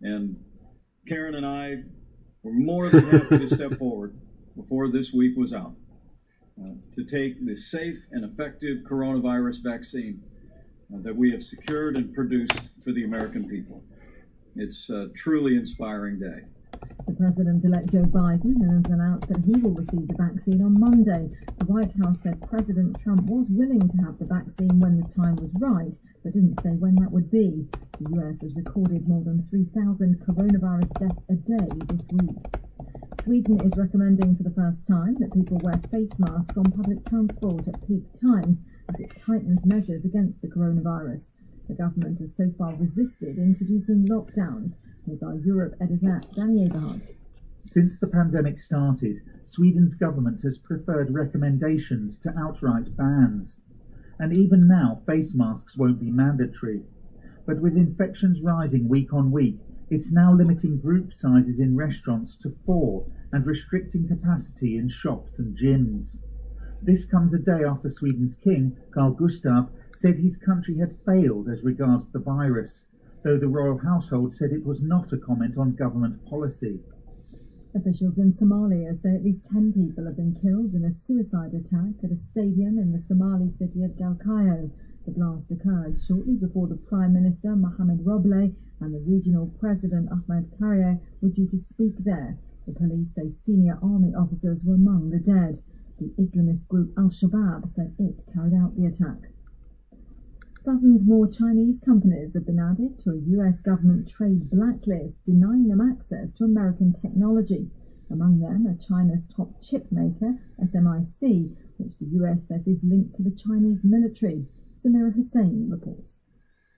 And Karen and I were more than happy to step forward before this week was out to take the safe and effective coronavirus vaccine that we have secured and produced for the American people. It's a truly inspiring day. The President-elect Joe Biden has announced that he will receive the vaccine on Monday. The White House said President Trump was willing to have the vaccine when the time was right, but didn't say when that would be. The US has recorded more than 3,000 coronavirus deaths a day this week. Sweden is recommending for the first time that people wear face masks on public transport at peak times as it tightens measures against the coronavirus. The government has so far resisted introducing lockdowns. Here's our Europe editor, Danny Aberhard. Since the pandemic started, Sweden's government has preferred recommendations to outright bans. And even now, face masks won't be mandatory. But with infections rising week on week, it's now limiting group sizes in restaurants to 4 and restricting capacity in shops and gyms. This comes a day after Sweden's king, Carl Gustaf, said his country had failed as regards the virus, though the royal household said it was not a comment on government policy. Officials in Somalia say at least 10 people have been killed in a suicide attack at a stadium in the Somali city of Galkayo. The blast occurred shortly before the Prime Minister Mohamed Roble and the regional president Ahmed Karie were due to speak there. The police say senior army officers were among the dead. The Islamist group Al-Shabaab said it carried out the attack. Dozens more Chinese companies have been added to a US government trade blacklist, denying them access to American technology. Among them are China's top chip maker, SMIC, which the US says is linked to the Chinese military. Samira Hussain reports.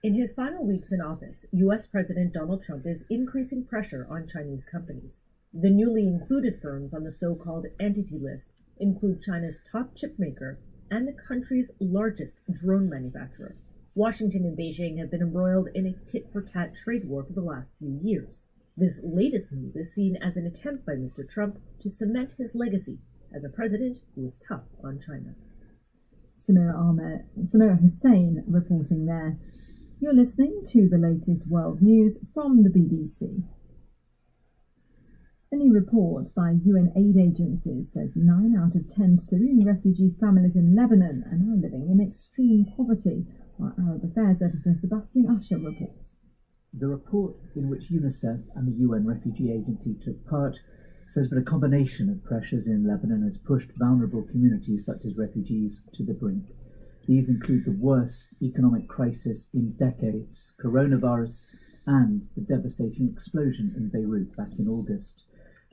In his final weeks in office, US President Donald Trump is increasing pressure on Chinese companies. The newly included firms on the so-called entity list include China's top chip maker and the country's largest drone manufacturer. Washington and Beijing have been embroiled in a tit-for-tat trade war for the last few years. This latest move is seen as an attempt by Mr. Trump to cement his legacy as a president who is tough on China. Samira Hussain reporting there. You're listening to the latest world news from the BBC. A new report by UN aid agencies says 9 out of 10 Syrian refugee families in Lebanon are now living in extreme poverty. Our Arab Affairs editor Sebastian Usher reports. The report, in which UNICEF and the UN Refugee Agency took part, says that a combination of pressures in Lebanon has pushed vulnerable communities such as refugees to the brink. These include the worst economic crisis in decades, coronavirus, and the devastating explosion in Beirut back in August.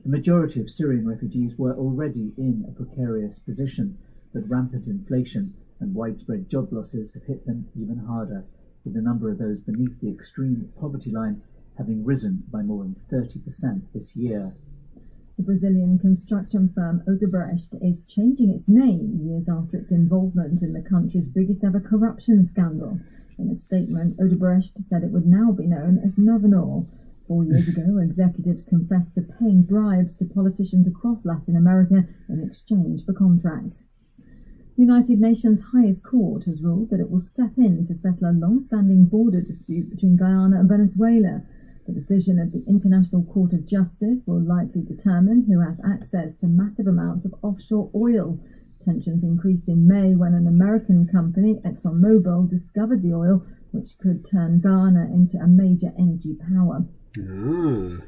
The majority of Syrian refugees were already in a precarious position, but rampant inflation and widespread job losses have hit them even harder, with the number of those beneath the extreme poverty line having risen by more than 30% this year. The Brazilian construction firm Odebrecht is changing its name years after its involvement in the country's biggest ever corruption scandal. In a statement, Odebrecht said it would now be known as Novonor. 4 years ago, executives confessed to paying bribes to politicians across Latin America in exchange for contracts. The United Nations highest court has ruled that it will step in to settle a long-standing border dispute between Guyana and Venezuela. The decision of the International Court of Justice will likely determine who has access to massive amounts of offshore oil. Tensions increased in May when an American company, ExxonMobil, discovered the oil, which could turn Ghana into a major energy power.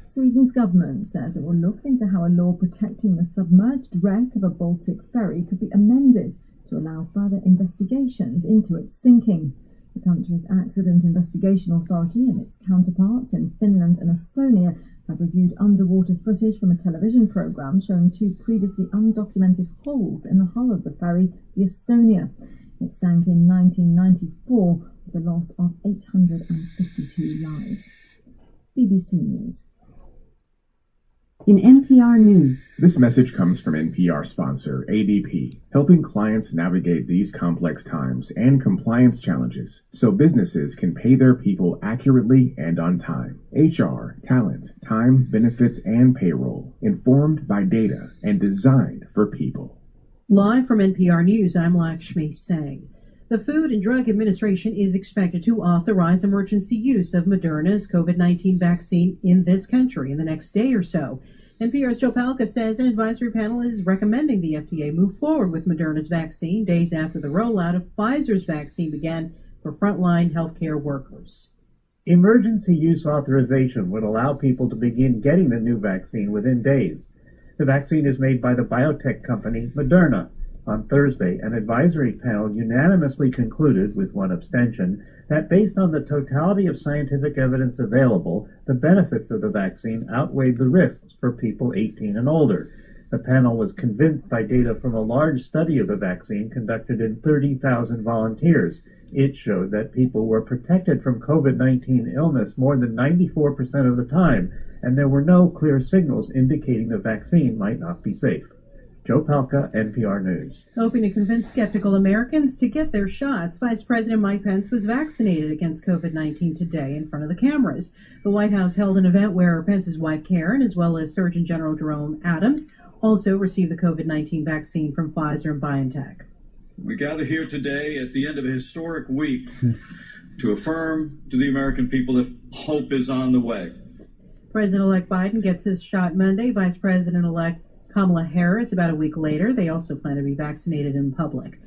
Sweden's government says it will look into how a law protecting the submerged wreck of a Baltic ferry could be amended to allow further investigations into its sinking. The country's Accident Investigation Authority and its counterparts in Finland and Estonia have reviewed underwater footage from a television programme showing two previously undocumented holes in the hull of the ferry, the Estonia. It sank in 1994 with the loss of 852 lives. BBC News. In NPR News, This message comes from NPR sponsor ADP, helping clients navigate these complex times and compliance challenges so businesses can pay their people accurately and on time. HR, talent, time, benefits, and payroll, informed by data and designed for people. Live from NPR News, I'm Lakshmi Singh. The Food and Drug Administration is expected to authorize emergency use of Moderna's COVID-19 vaccine in this country in the next day or so. NPR's Joe Palca says an advisory panel is recommending the FDA move forward with Moderna's vaccine days after the rollout of Pfizer's vaccine began for frontline healthcare workers. Emergency use authorization would allow people to begin getting the new vaccine within days. The vaccine is made by the biotech company Moderna. On Thursday, an advisory panel unanimously concluded, with one abstention, that based on the totality of scientific evidence available, the benefits of the vaccine outweighed the risks for people 18 and older. The panel was convinced by data from a large study of the vaccine conducted in 30,000 volunteers. It showed that people were protected from COVID-19 illness more than 94% of the time, and there were no clear signals indicating the vaccine might not be safe. Joe Palca, NPR News. Hoping to convince skeptical Americans to get their shots, Vice President Mike Pence was vaccinated against COVID-19 today in front of the cameras. The White House held an event where Pence's wife Karen, as well as Surgeon General Jerome Adams, also received the COVID-19 vaccine from Pfizer and BioNTech. We gather here today at the end of a historic week to affirm to the American people that hope is on the way. President-elect Biden gets his shot Monday. Vice President-elect Kamala Harris about a week later. They also plan to be vaccinated in public.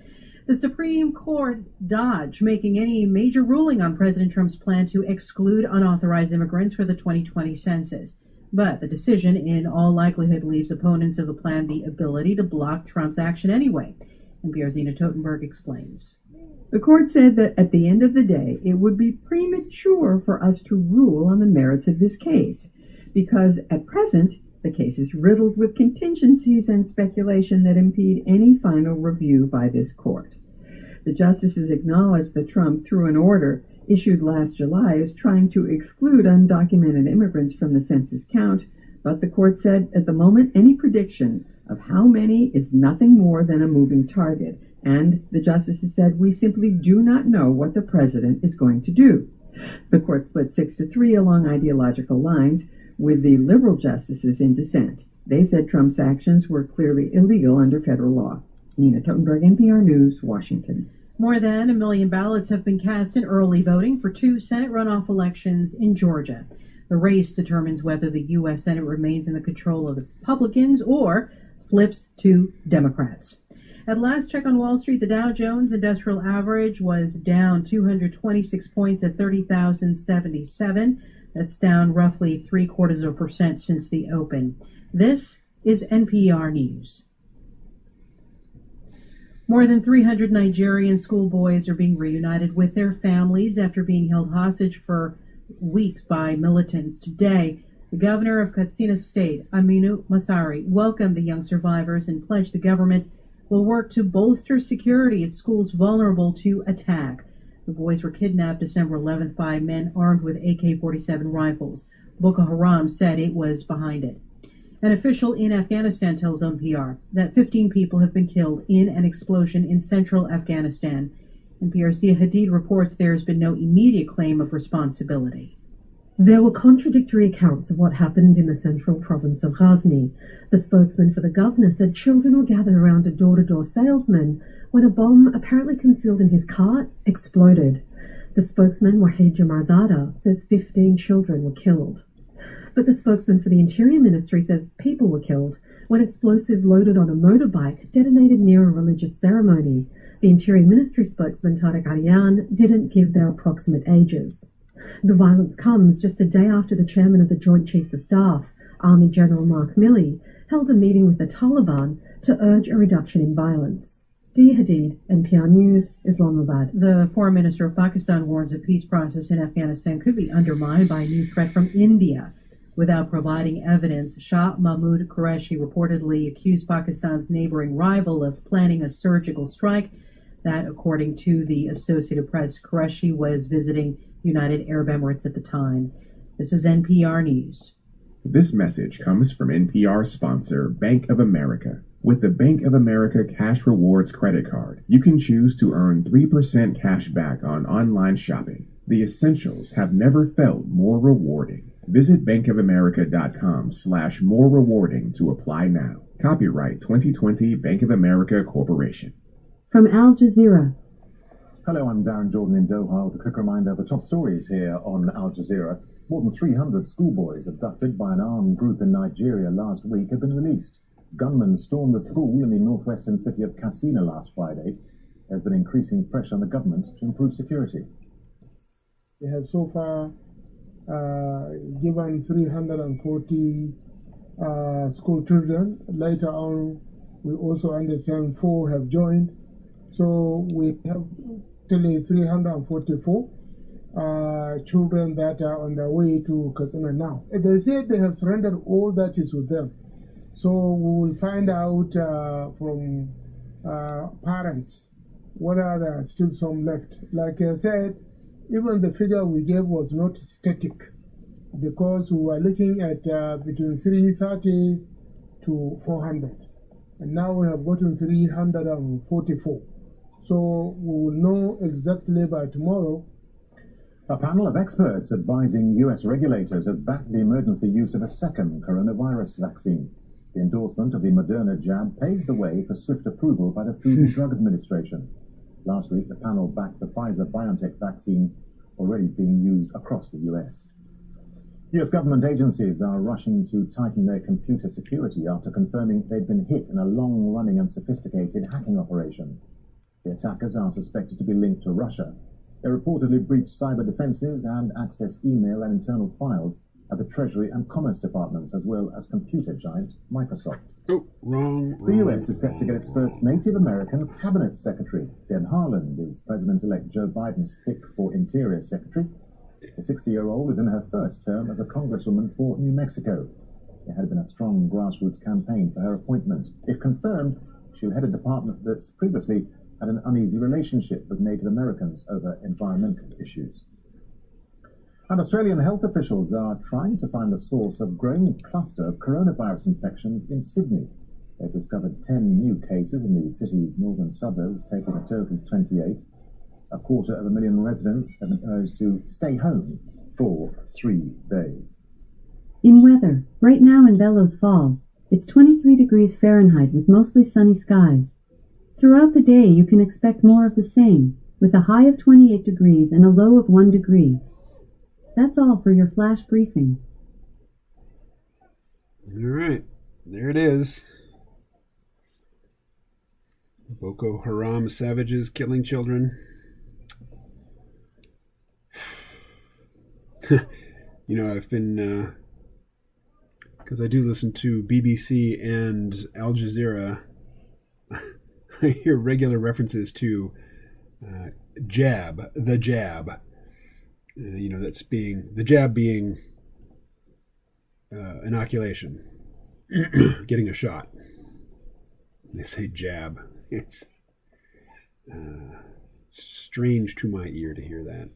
The Supreme Court dodged making any major ruling on President Trump's plan to exclude unauthorized immigrants for the 2020 census. But the decision in all likelihood leaves opponents of the plan the ability to block Trump's action anyway. NPR's Zena Totenberg explains. The court said that at the end of the day, it would be premature for us to rule on the merits of this case, because at present, the case is riddled with contingencies and speculation that impede any final review by this court. The justices acknowledged that Trump, through an order issued last July, is trying to exclude undocumented immigrants from the census count, but the court said at the moment any prediction of how many is nothing more than a moving target, and the justices said we simply do not know what the president is going to do. The court split 6-3 along ideological lines, with the liberal justices in dissent. They said Trump's actions were clearly illegal under federal law. Nina Totenberg, NPR News, Washington. More than 1 million ballots have been cast in early voting for 2 Senate runoff elections in Georgia. The race determines whether the U.S. Senate remains in the control of the Republicans or flips to Democrats. At last check on Wall Street, the Dow Jones Industrial Average was down 226 points at 30,077. That's down roughly 0.75% since the open. This is NPR News. More than 300 Nigerian schoolboys are being reunited with their families after being held hostage for weeks by militants. Today, the governor of Katsina State, Aminu Masari, welcomed the young survivors and pledged the government will work to bolster security at schools vulnerable to attack. The boys were kidnapped December 11th by men armed with AK-47 rifles. Boko Haram said it was behind it. An official in Afghanistan tells NPR that 15 people have been killed in an explosion in central Afghanistan. NPR's Dia Hadid reports there has been no immediate claim of responsibility. There were contradictory accounts of what happened in the central province of Ghazni. The spokesman for the governor said children were gathered around a door-to-door salesman when a bomb, apparently concealed in his cart, exploded. The spokesman, Wahid Jamarzada, says 15 children were killed. But the spokesman for the Interior Ministry says people were killed when explosives loaded on a motorbike detonated near a religious ceremony. The Interior Ministry spokesman, Tariq Aryan, didn't give their approximate ages. The violence comes just a day after the chairman of the Joint Chiefs of Staff, Army General Mark Milley, held a meeting with the Taliban to urge a reduction in violence. Dia Hadid, NPR News, Islamabad. The foreign minister of Pakistan warns the peace process in Afghanistan could be undermined by a new threat from India. Without providing evidence, Shah Mahmood Qureshi reportedly accused Pakistan's neighboring rival of planning a surgical strike. That, according to the Associated Press, Qureshi was visiting United Arab Emirates at the time. This is NPR News. This message comes from NPR sponsor Bank of America. With the Bank of America Cash Rewards credit card, you can choose to earn 3% cash back on online shopping. The essentials have never felt more rewarding. Visit bankofamerica.com/more rewarding to apply now. Copyright 2020 Bank of America Corporation. From Al Jazeera. Hello, I'm Darren Jordan in Doha with a quick reminder of the top stories here on Al Jazeera. More than 300 schoolboys abducted by an armed group in Nigeria last week have been released. Gunmen stormed the school in the northwestern city of Katsina last Friday. There's been increasing pressure on the government to improve security. They have so far given 340 school children. Later on, we also understand 4 have joined. So we have totally 344 children that are on their way to Katsina now. They said they have surrendered all that is with them. So we will find out from parents whether there are still some left. Like I said, even the figure we gave was not static because we were looking at between 330 to 400. And now we have gotten 344. So we will know exactly by tomorrow. A panel of experts advising US regulators has backed the emergency use of a second coronavirus vaccine. The endorsement of the Moderna jab paves the way for swift approval by the Food and Drug Administration. Last week, the panel backed the Pfizer-BioNTech vaccine already being used across the US. US government agencies are rushing to tighten their computer security after confirming they'd been hit in a long-running and sophisticated hacking operation. The attackers are suspected to be linked to Russia. They reportedly breached cyber defenses and accessed email and internal files at the Treasury and Commerce Departments, as well as computer giant Microsoft. Oh, wrong. The US is set to get its first Native American cabinet secretary. Deb Haaland is President-elect Joe Biden's pick for Interior Secretary. The 60-year-old is in her first term as a congresswoman for New Mexico. There had been a strong grassroots campaign for her appointment. If confirmed, she'll head a department that's previously had an uneasy relationship with Native Americans over environmental issues. And Australian health officials are trying to find the source of a growing cluster of coronavirus infections in Sydney. They've discovered 10 new cases in the city's northern suburbs, taking a total of 28. 250,000 residents have been urged to stay home for 3 days. In weather, right now in Bellows Falls, it's 23 degrees Fahrenheit with mostly sunny skies. Throughout the day, you can expect more of the same, with a high of 28 degrees and a low of 1 degree. That's all for your flash briefing. All right, there it is. Boko Haram savages killing children. You know, I've been, because I do listen to BBC and Al Jazeera, I hear regular references to jab, the jab. You know, that's being, the jab being inoculation, getting a shot. They say jab. It's strange to my ear to hear that.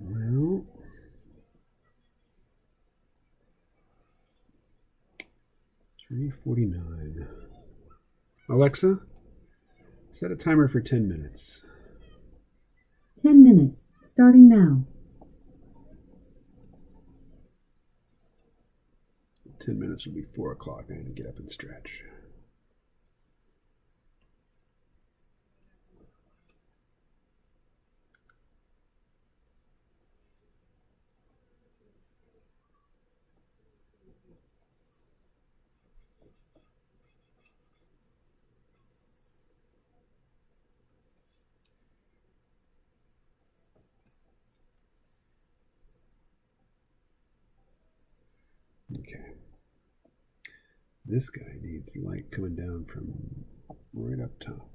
Well, $3:49. Alexa, set a timer for 10 minutes. 10 minutes, starting now. 10 minutes will be 4 o'clock. I need to get up and stretch. Okay. This guy needs light coming down from right up top.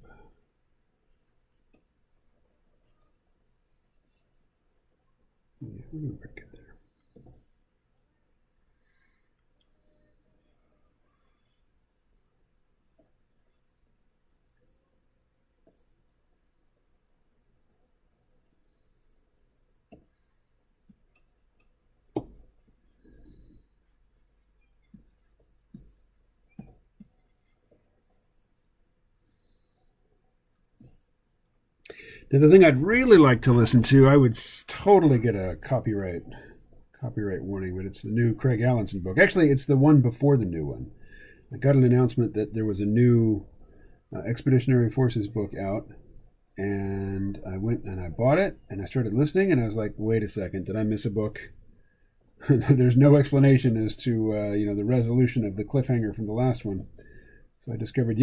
Yeah, we're doing pretty good there. Now, the thing I'd really like to listen to, I would totally get a copyright warning, but it's the new Craig Allenson book. Actually, it's the one before the new one. I got an announcement that there was a new Expeditionary Forces book out, and I went and I bought it, and I started listening, and I was like, wait a second, did I miss a book? There's no explanation as to the resolution of the cliffhanger from the last one. So I discovered,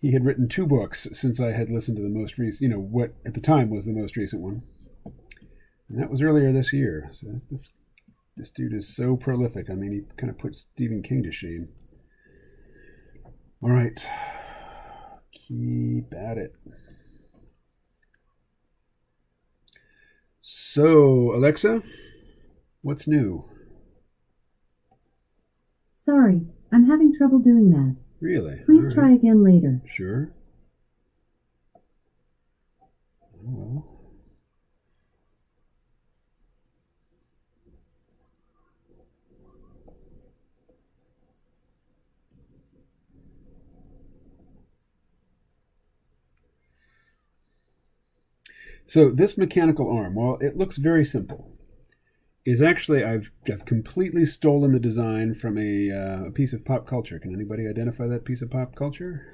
he had written 2 books since I had listened to the most recent, what at the time was the most recent one. And that was earlier this year. So this dude is so prolific. I mean, he kind of put Stephen King to shame. All right. Keep at it. So, Alexa, what's new? Sorry, I'm having trouble doing that. Really? Please try again later. Sure. Oh, well. So this mechanical arm, while it looks very simple, is actually I've completely stolen the design from a piece of pop culture. Can anybody identify that piece of pop culture?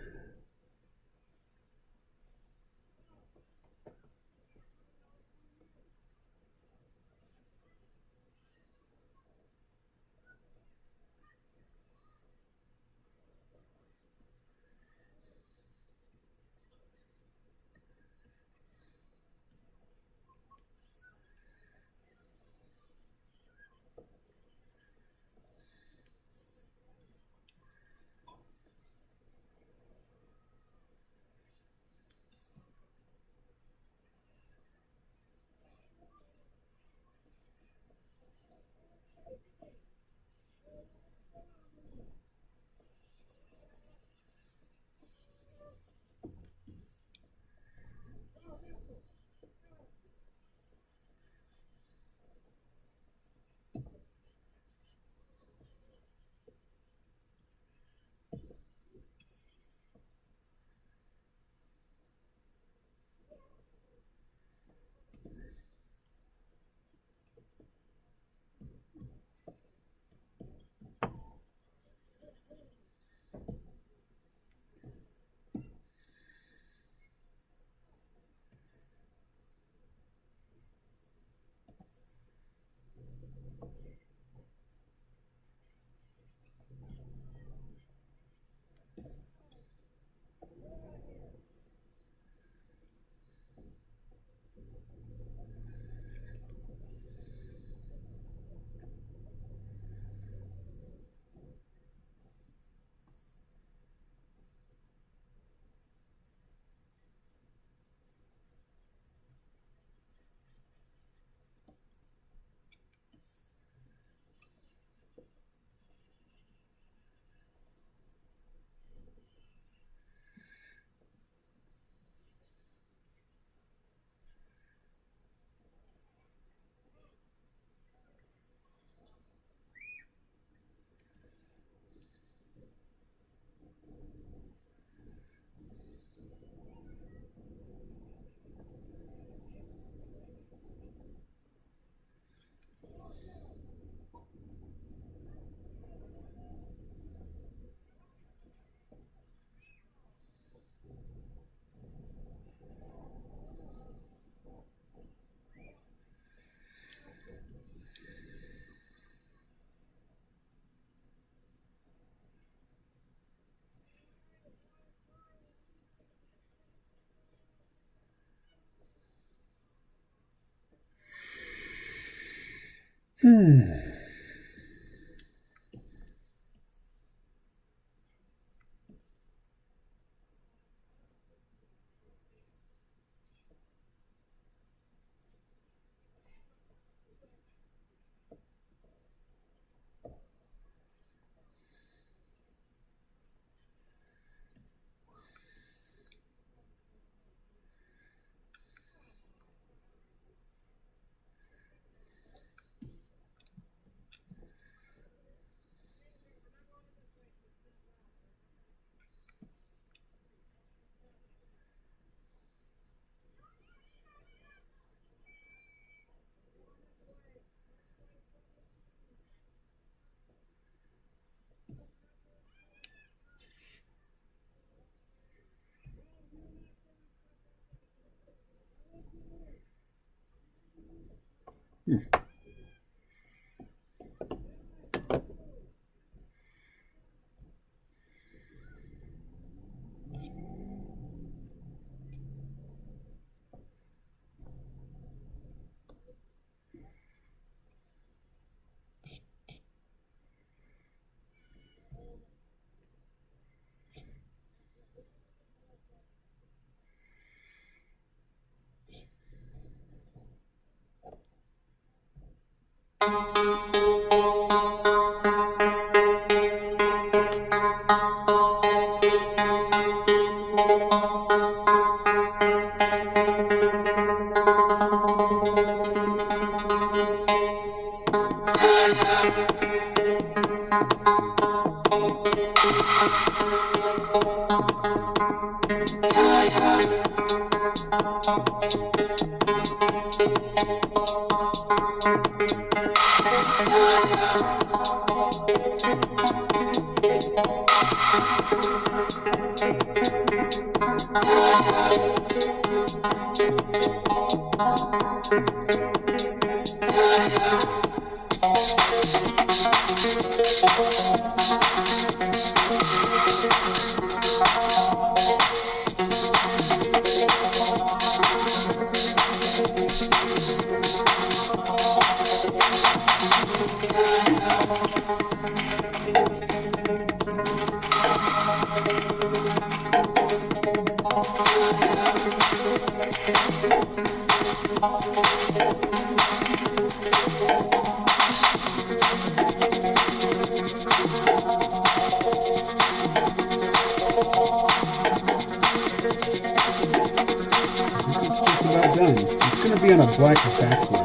About done. It's going to be on a black background.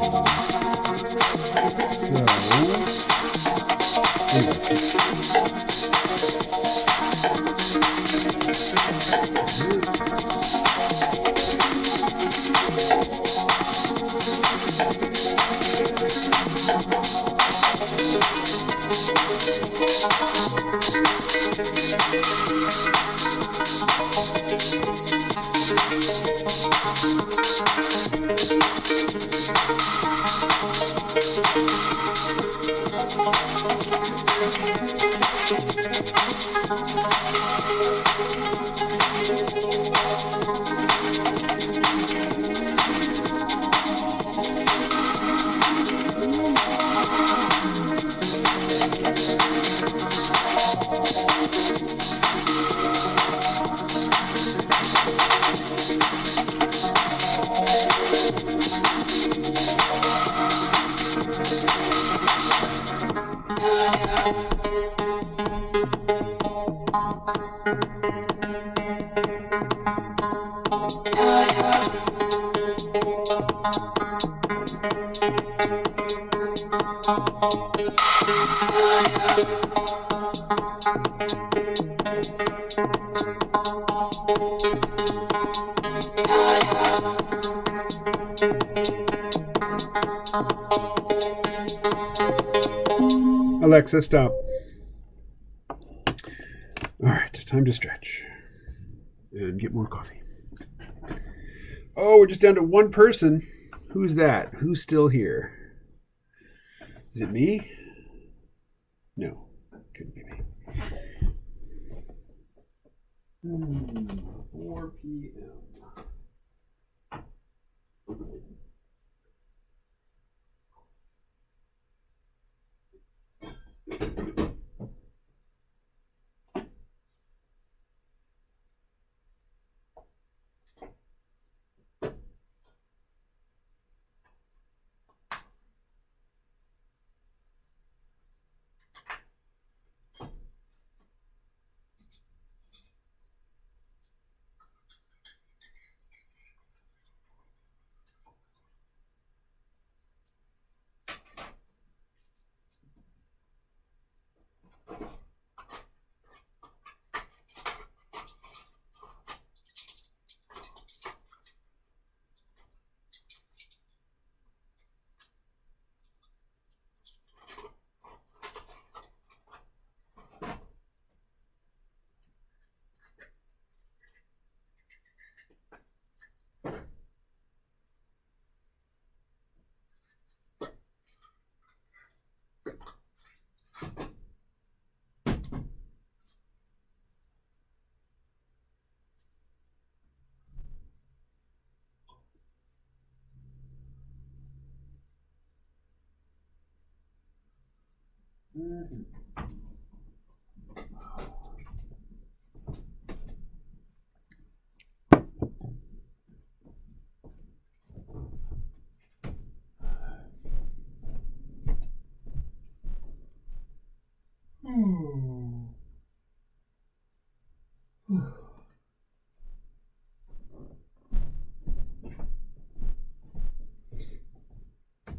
Alexa, stop. All right, time to stretch and get more coffee. Oh, we're just down to one person. Who's that? Who's still here? Is it me? No, couldn't be me. 4 p.m.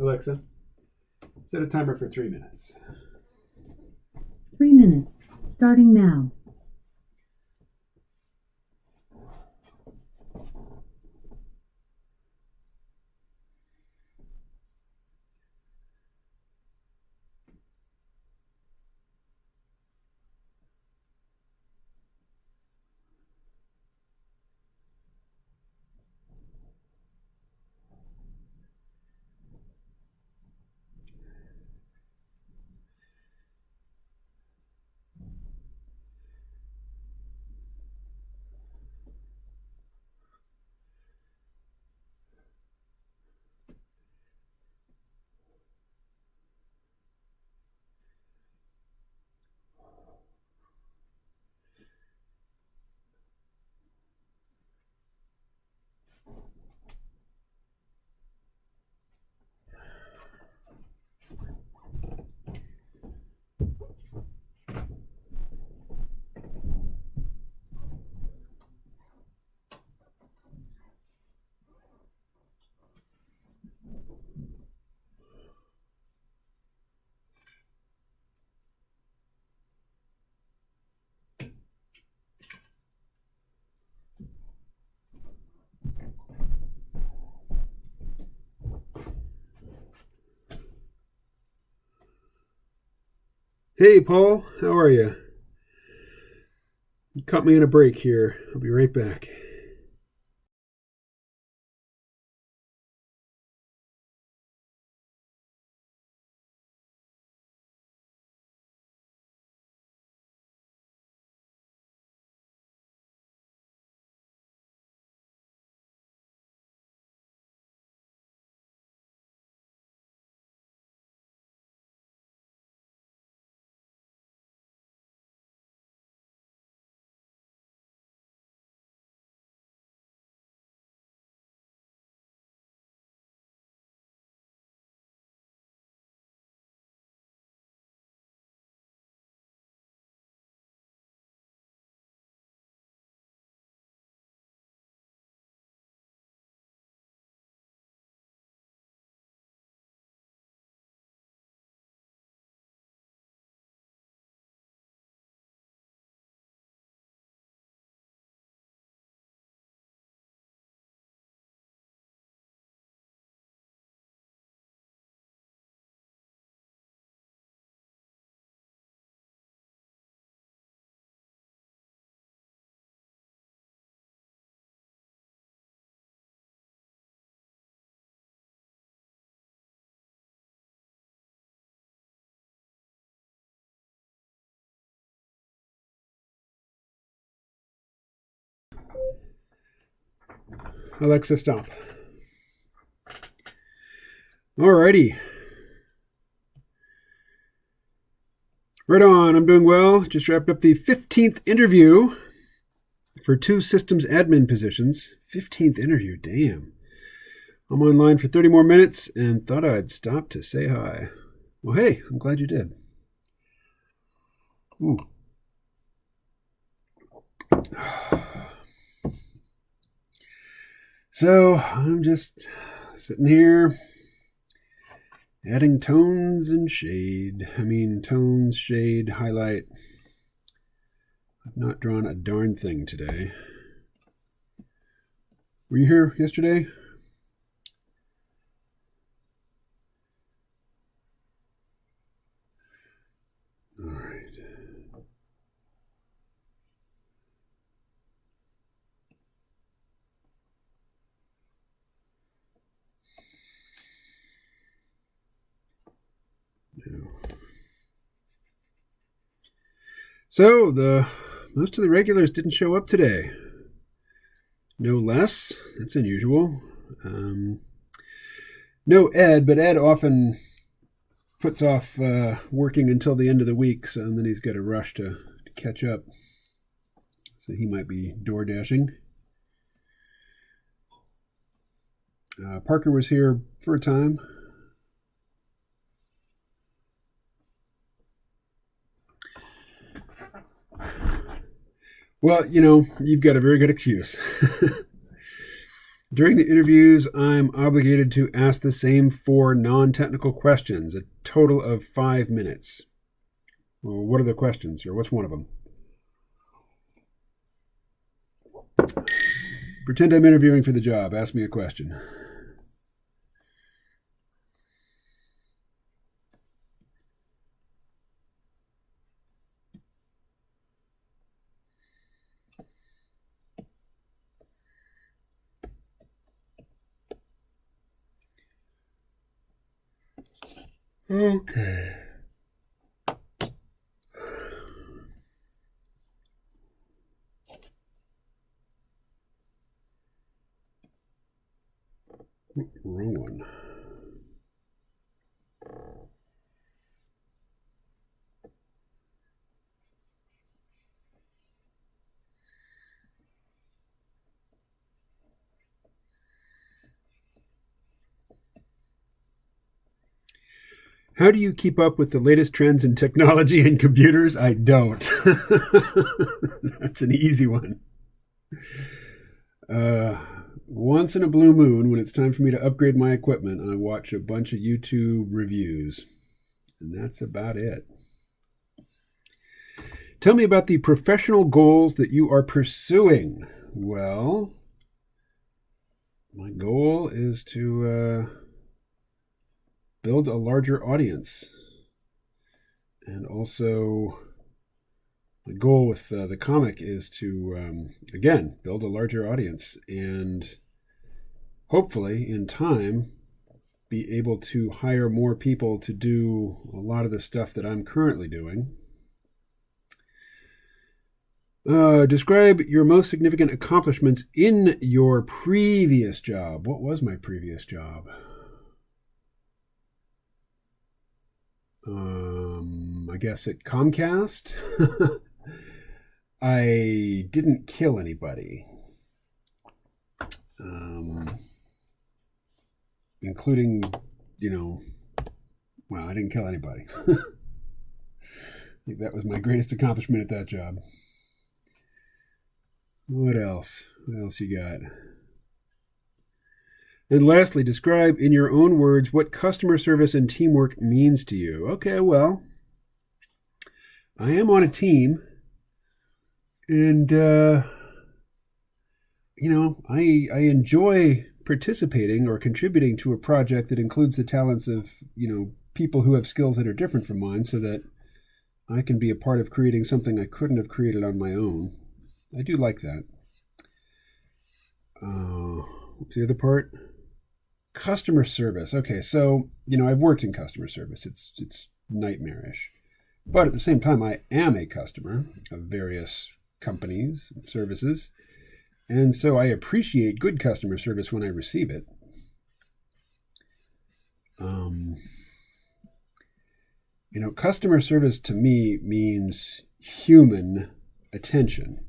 Alexa, set a timer for 3 minutes. 3 minutes, starting now. Hey, Paul, how are you? You caught me in a break here. I'll be right back. Alexa, stop. Alrighty. Right on, I'm doing well. Just wrapped up the 15th interview for 2 systems admin positions. 15th interview, damn. I'm online for 30 more minutes and thought I'd stop to say hi. Well, hey, I'm glad you did. Ooh. So, I'm just sitting here adding tones and shade. Tones, shade, highlight. I've not drawn a darn thing today. Were you here yesterday? All right. No. So most of the regulars didn't show up today. No less. That's unusual. No Ed, but Ed often puts off working until the end of the week, so and then he's got a rush to catch up. So he might be door dashing. Parker was here for a time. Well, you've got a very good excuse. During the interviews, I'm obligated to ask the same 4 non-technical questions, a total of 5 minutes. Well, what are the questions, or what's one of them? Pretend I'm interviewing for the job. Ask me a question. Okay. Wrong one. How do you keep up with the latest trends in technology and computers? I don't. That's an easy one. Once in a blue moon, when it's time for me to upgrade my equipment, I watch a bunch of YouTube reviews. And that's about it. Tell me about the professional goals that you are pursuing. Well, my goal is to build a larger audience. And also, the goal with the comic is to, again, build a larger audience and hopefully, in time, be able to hire more people to do a lot of the stuff that I'm currently doing. Describe your most significant accomplishments in your previous job. What was my previous job? I guess at Comcast. I didn't kill anybody, including, I didn't kill anybody. I think that was my greatest accomplishment at that job. What else? What else you got? And lastly, describe in your own words what customer service and teamwork means to you. Okay, well, I am on a team, and, I enjoy participating or contributing to a project that includes the talents of, people who have skills that are different from mine so that I can be a part of creating something I couldn't have created on my own. I do like that. What's the other part? Customer service. Okay, so, I've worked in customer service. It's nightmarish. But at the same time, I am a customer of various companies and services. And so I appreciate good customer service when I receive it. Customer service to me means human attention.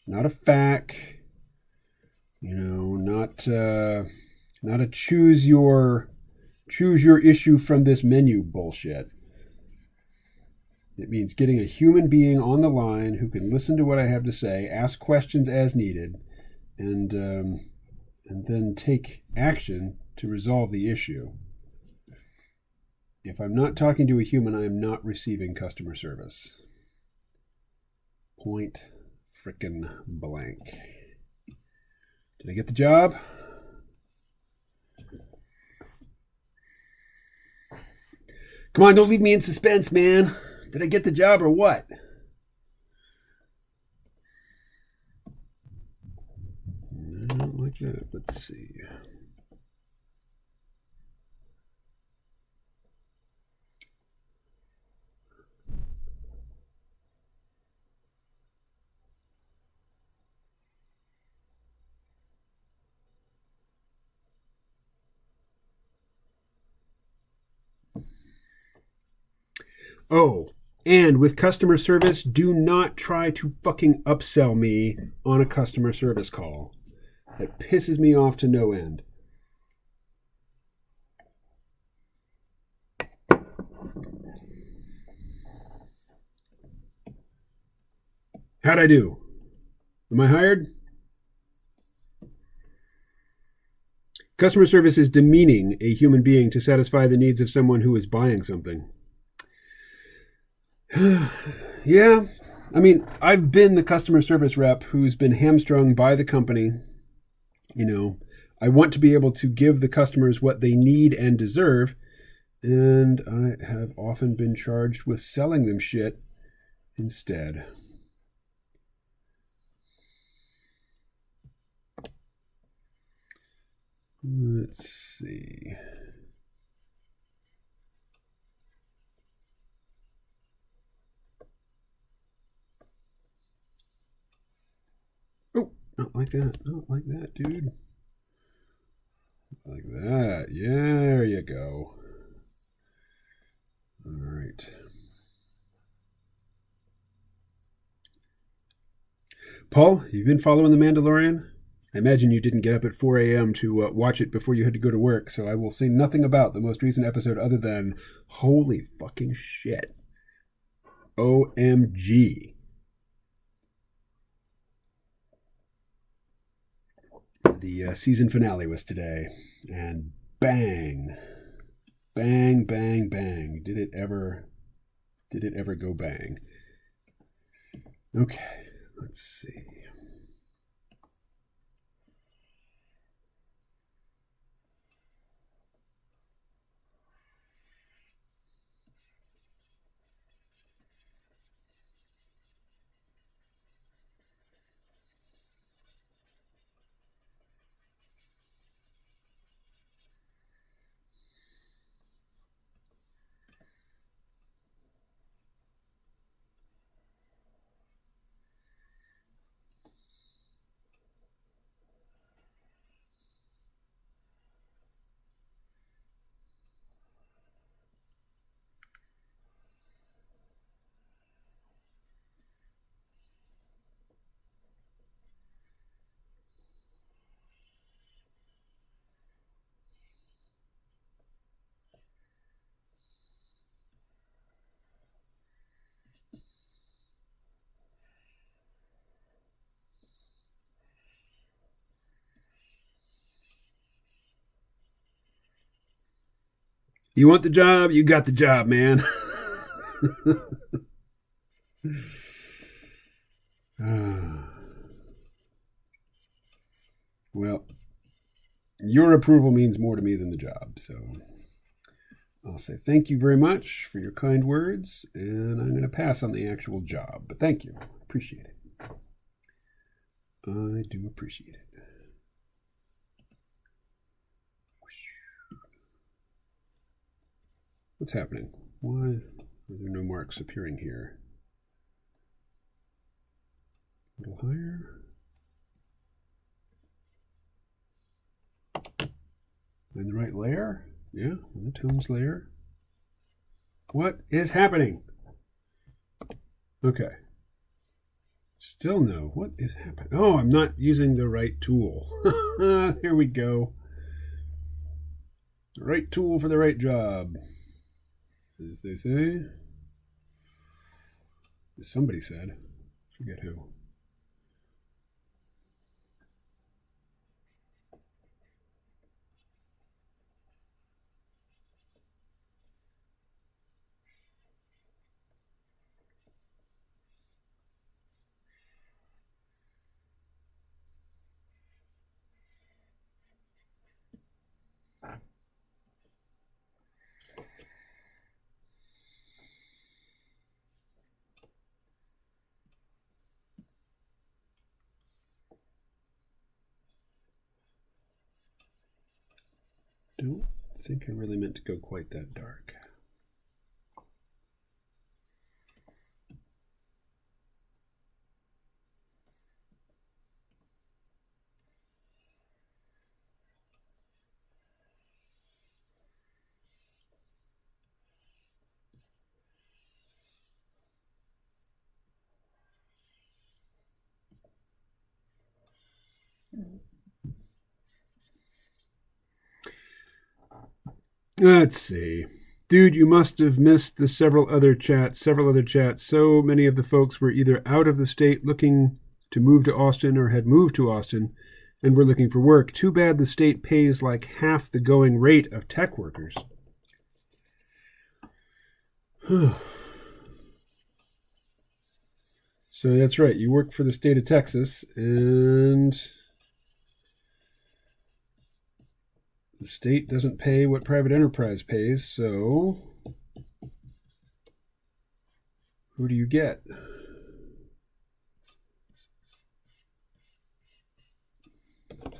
Not a fact, not a choose your issue from this menu bullshit. It means getting a human being on the line who can listen to what I have to say, ask questions as needed, and then take action to resolve the issue. If I'm not talking to a human, I am not receiving customer service. Point frickin' blank. Did I get the job? Come on, don't leave me in suspense, man. Did I get the job or what? I don't like that. Let's see. Oh, and with customer service, do not try to fucking upsell me on a customer service call. That pisses me off to no end. How'd I do? Am I hired? Customer service is demeaning a human being to satisfy the needs of someone who is buying something. Yeah, I mean, I've been the customer service rep who's been hamstrung by the company. You know, I want to be able to give the customers what they need and deserve, and I have often been charged with selling them shit instead. Let's see. Oh, not like that. Not like that, dude. Like that. Yeah, there you go. All right. Paul, you've been following The Mandalorian? I imagine you didn't get up at 4 a.m. to watch it before you had to go to work, so I will say nothing about the most recent episode other than holy fucking shit. OMG. The season finale was today, and bang. Bang, bang, bang. Did it ever go bang? Okay, let's see. You want the job? You got the job, man. Well, your approval means more to me than the job, so I'll say thank you very much for your kind words, and I'm going to pass on the actual job, but thank you. Appreciate it. I do appreciate it. What's happening? Why are there no marks appearing here? A little higher. In the right layer? Yeah, in the tones layer. What is happening? Okay. Still no. What is happening? Oh, I'm not using the right tool. Here we go. The right tool for the right job, as they say. Somebody said. Forget who. Don't think I really meant to go quite that dark. Let's see. Dude, you must have missed the several other chats. So many of the folks were either out of the state looking to move to Austin or had moved to Austin and were looking for work. Too bad the state pays like half the going rate of tech workers. So that's right. You work for the state of Texas, and the state doesn't pay what private enterprise pays, so who do you get? I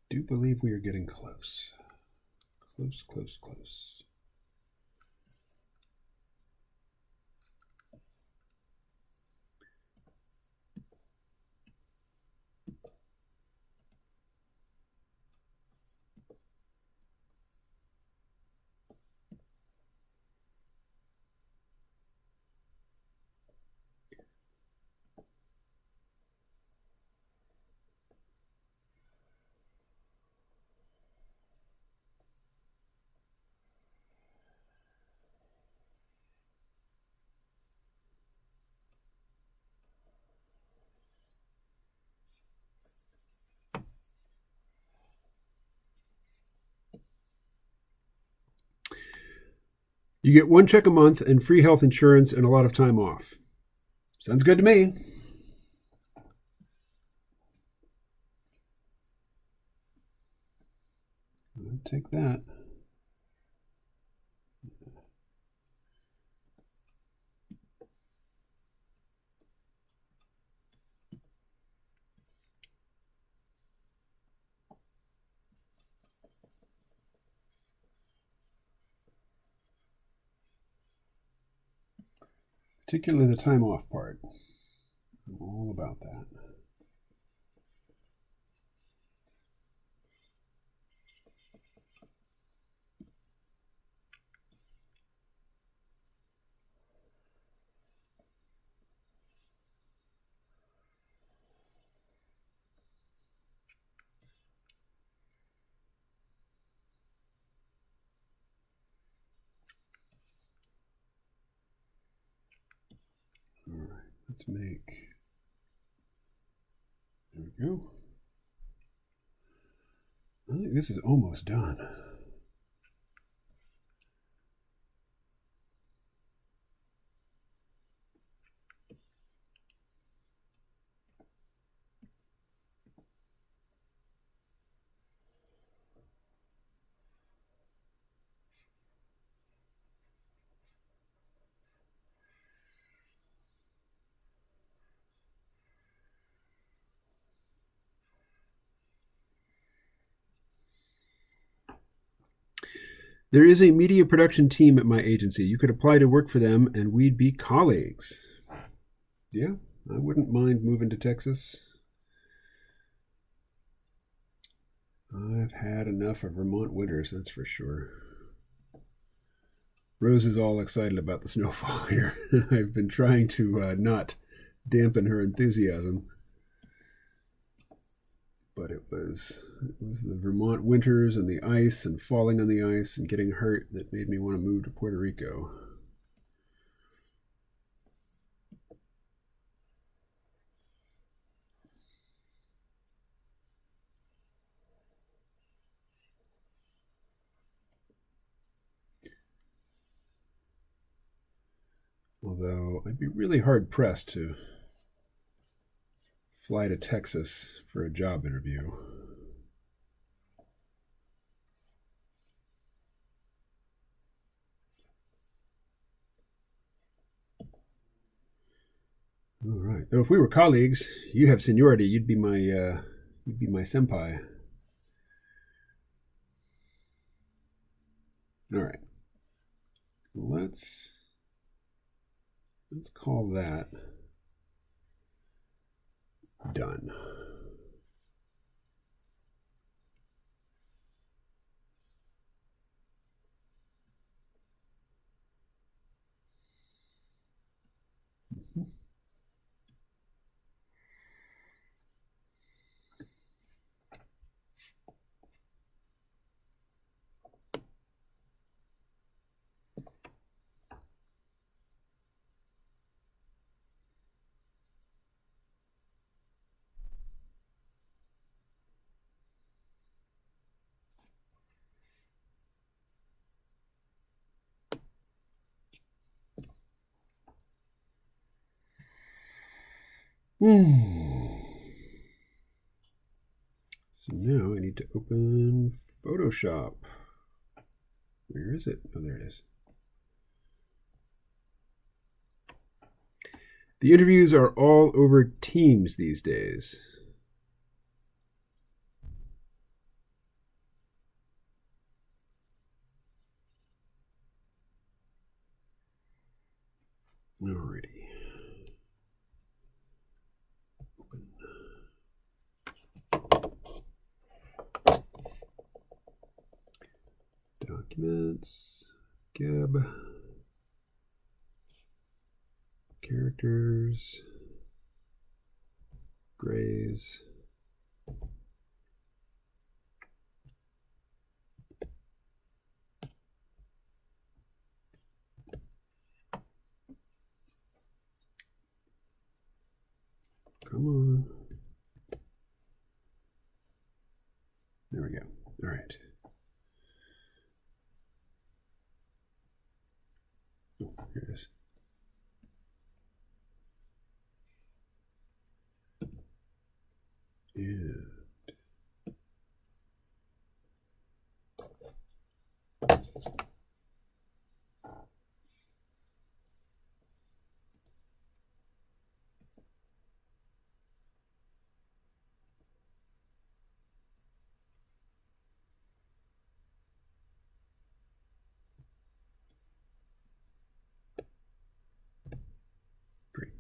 do believe we are getting close. Close. You get one check a month and free health insurance and a lot of time off. Sounds good to me. I'll take that. Particularly the time off part. I'm all about that. All right, let's make, there we go. I think this is almost done. There is a media production team at my agency. You could apply to work for them and we'd be colleagues. Yeah, I wouldn't mind moving to Texas. I've had enough of Vermont winters, that's for sure. Rose is all excited about the snowfall here. I've been trying to not dampen her enthusiasm. But it was the Vermont winters and the ice and falling on the ice and getting hurt that made me want to move to Puerto Rico. Although I'd be really hard pressed to fly to Texas for a job interview. All right. Though if we were colleagues, you have seniority. You'd be my senpai. All right. Let's call that done. So now I need to open Photoshop. Where is it? Oh, there it is. The interviews are all over Teams these days. Alrighty. Open. Documents. Gab. Characters. Grays. Come on. There we go. All right. Oh, here it is. Yeah. Great.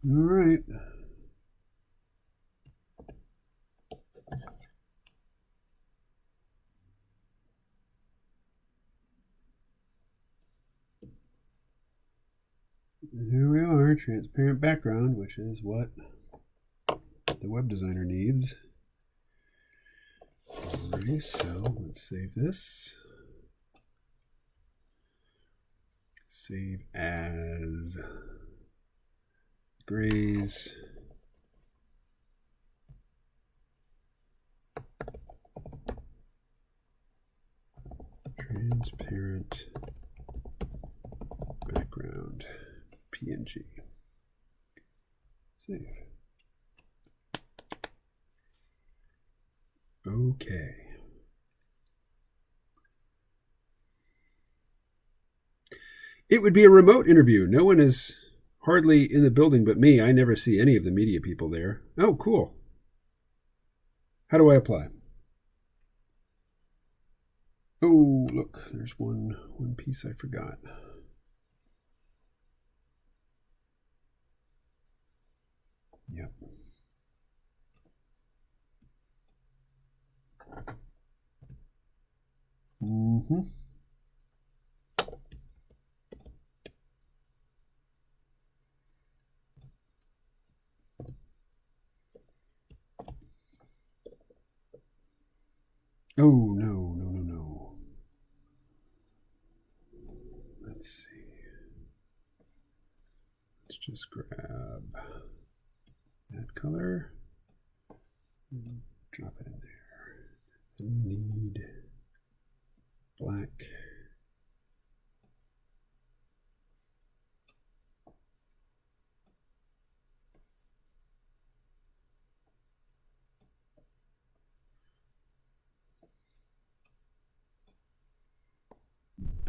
All right. Here we are, transparent background, which is what the web designer needs. Alrighty, so let's save this. Save as grays. Transparent background PNG. Save. Okay. It would be a remote interview. No one is hardly in the building but me. I never see any of the media people there. Oh, cool. How do I apply? Oh, look, there's one piece I forgot. Yep. Mm-hmm. Oh, no. Let's see. Let's just grab that color and drop it in there. I need black.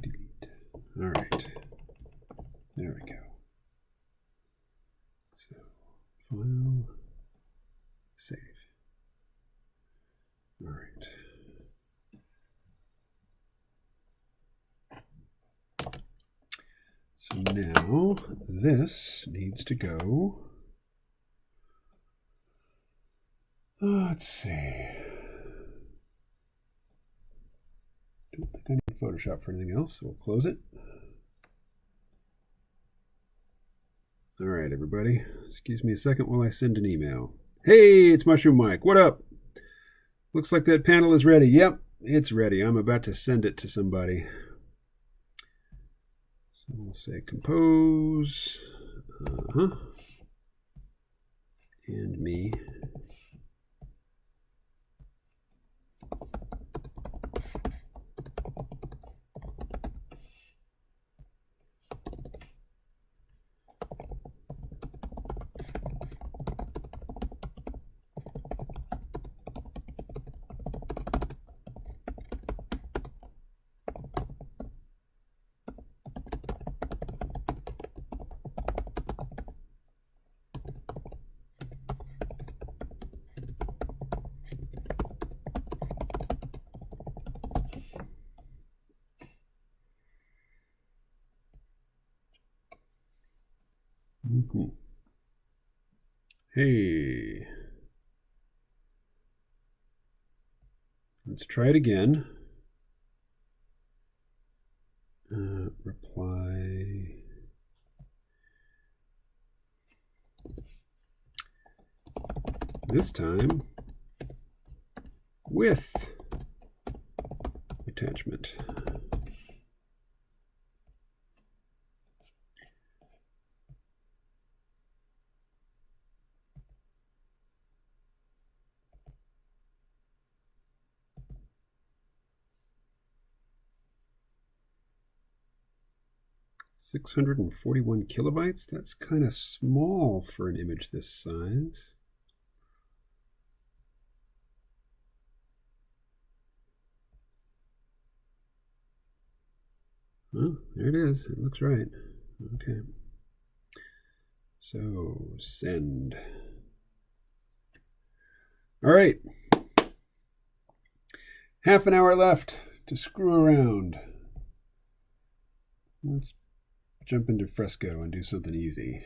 Delete. All right. There we go. So, file, save. All right. So now this needs to go. Let's see. Don't think I need Photoshop for anything else, so we'll close it. All right, everybody. Excuse me a second while I send an email. Hey, it's Mushroom Mike. What up? Looks like that panel is ready. Yep, it's ready. I'm about to send it to somebody. So we'll say compose. And me. Hey, let's try it again. Reply. This time with attachment. $641 kilobytes? That's kind of small for an image this size. Oh, there it is. It looks right. Okay. So, send. All right. Half an hour left to screw around. Let's jump into Fresco and do something easy.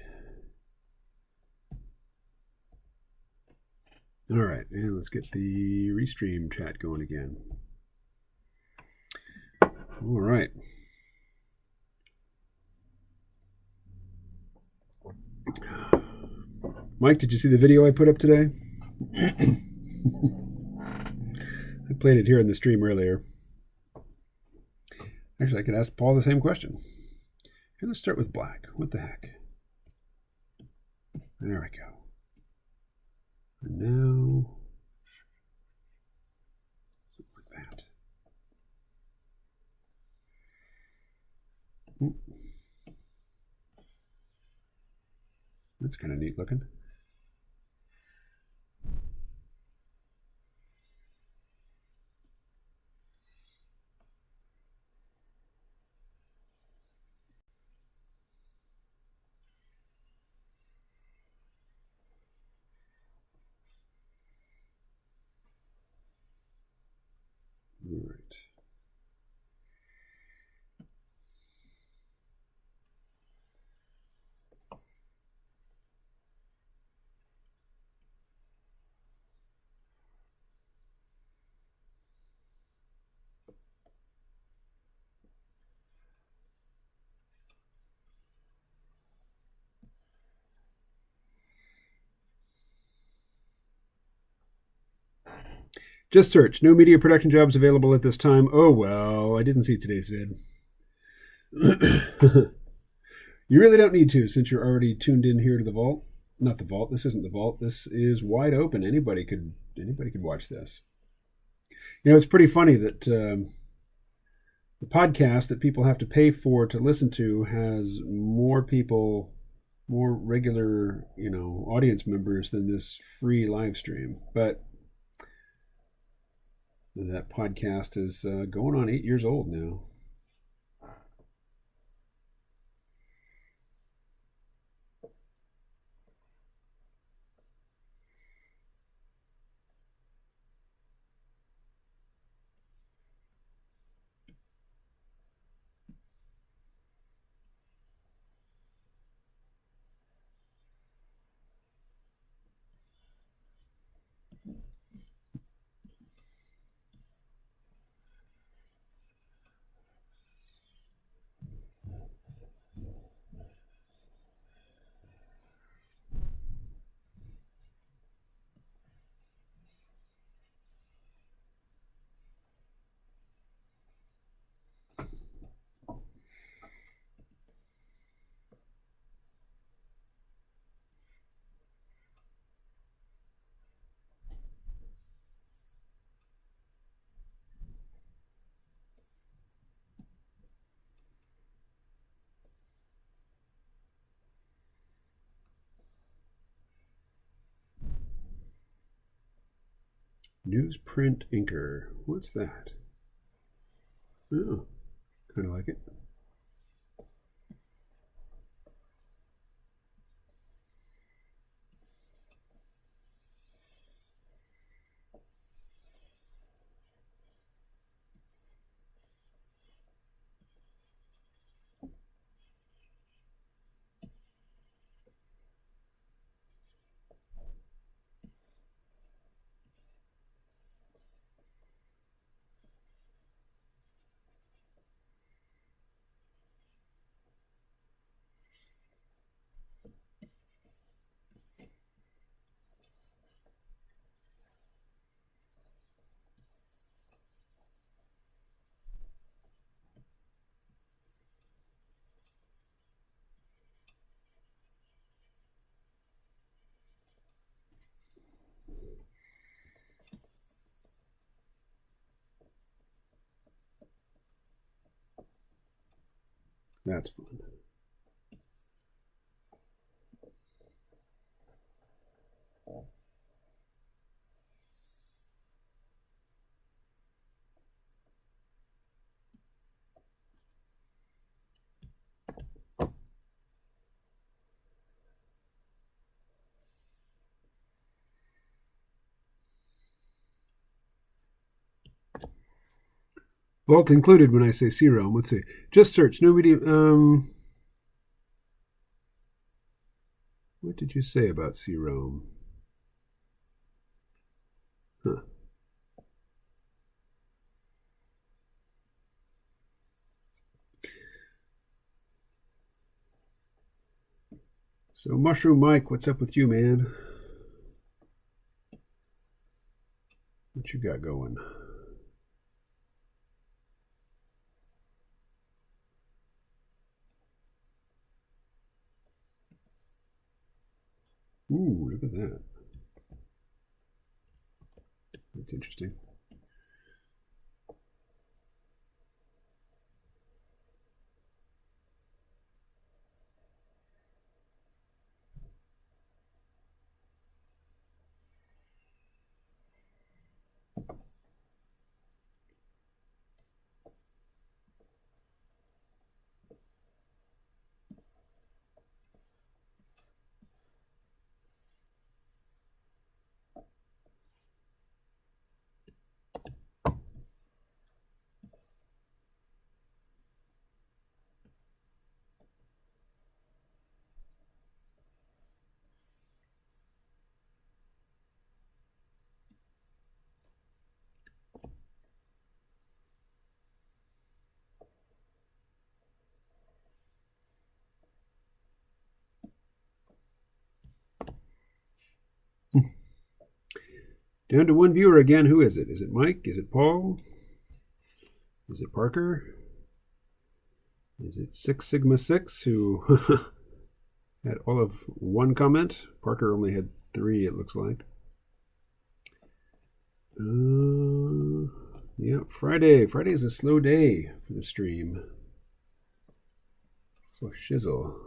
All right, and let's get the Restream chat going again. All right. Mike, did you see the video I put up today? I played it here in the stream earlier. Actually, I could ask Paul the same question. Here, let's start with black. What the heck? There we go. And now, something like that. Ooh. That's kind of neat looking. All right. Just search. No media production jobs available at this time. Oh, well, I didn't see today's vid. You really don't need to, since you're already tuned in here to the vault. Not the vault. This isn't the vault. This is wide open. Anybody could watch this. You know, it's pretty funny that the podcast that people have to pay for to listen to has more people, more regular, audience members than this free live stream. But that podcast is going on 8 years old now. Newsprint inker. What's that? Oh, kind of like it. That's fun. Vault included when I say C-ROM. Let's see. Just search. No video. What did you say about C-ROM? Huh. So, Mushroom Mike, what's up with you, man? What you got going? Ooh, look at that. That's interesting. Down to one viewer again. Who is it? Is it Mike? Is it Paul? Is it Parker? Is it 6 Sigma 6 who had all of one comment? Parker only had 3, it looks like. Yeah, Friday. Friday's a slow day for the stream. So shizzle.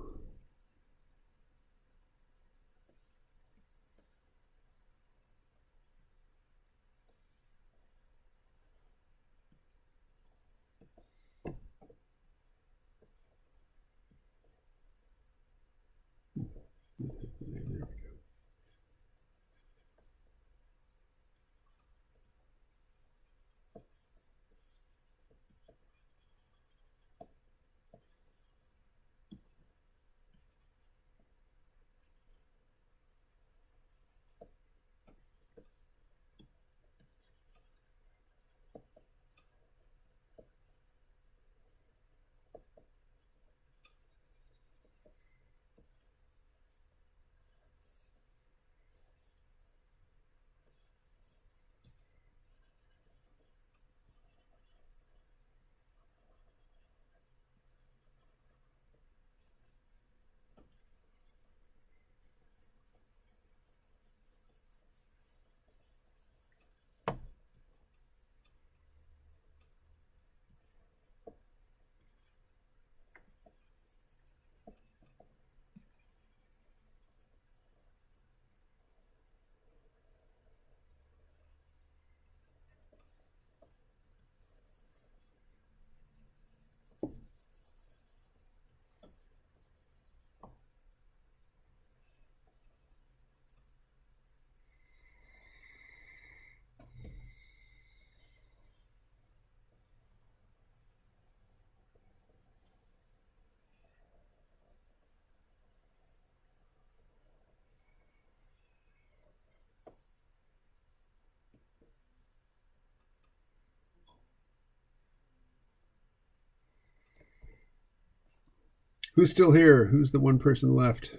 Who's still here? Who's the one person left?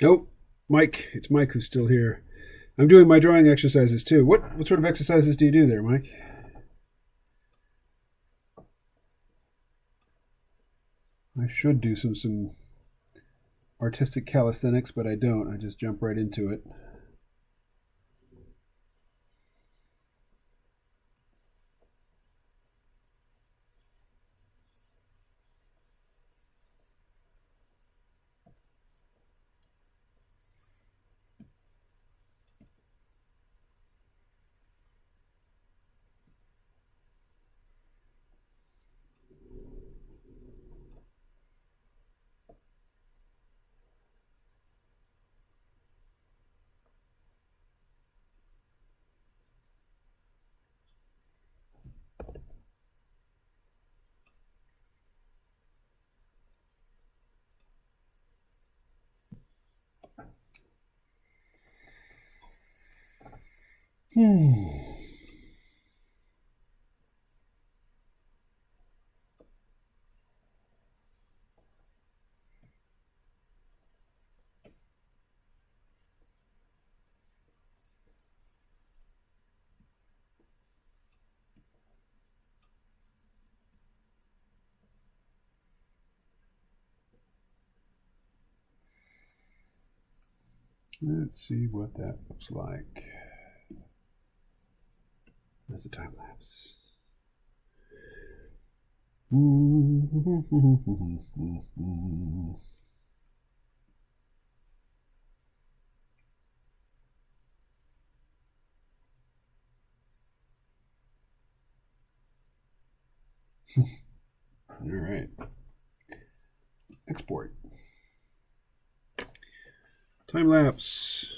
Oh, Mike. It's Mike who's still here. I'm doing my drawing exercises too. What sort of exercises do you do there, Mike? I should do some artistic calisthenics, but I don't. I just jump right into it. Let's see what that looks like. That's a time lapse. All right. Export. Time lapse.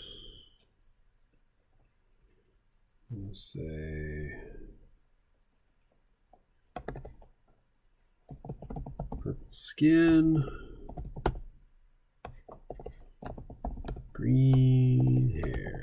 We'll say purple skin, green hair.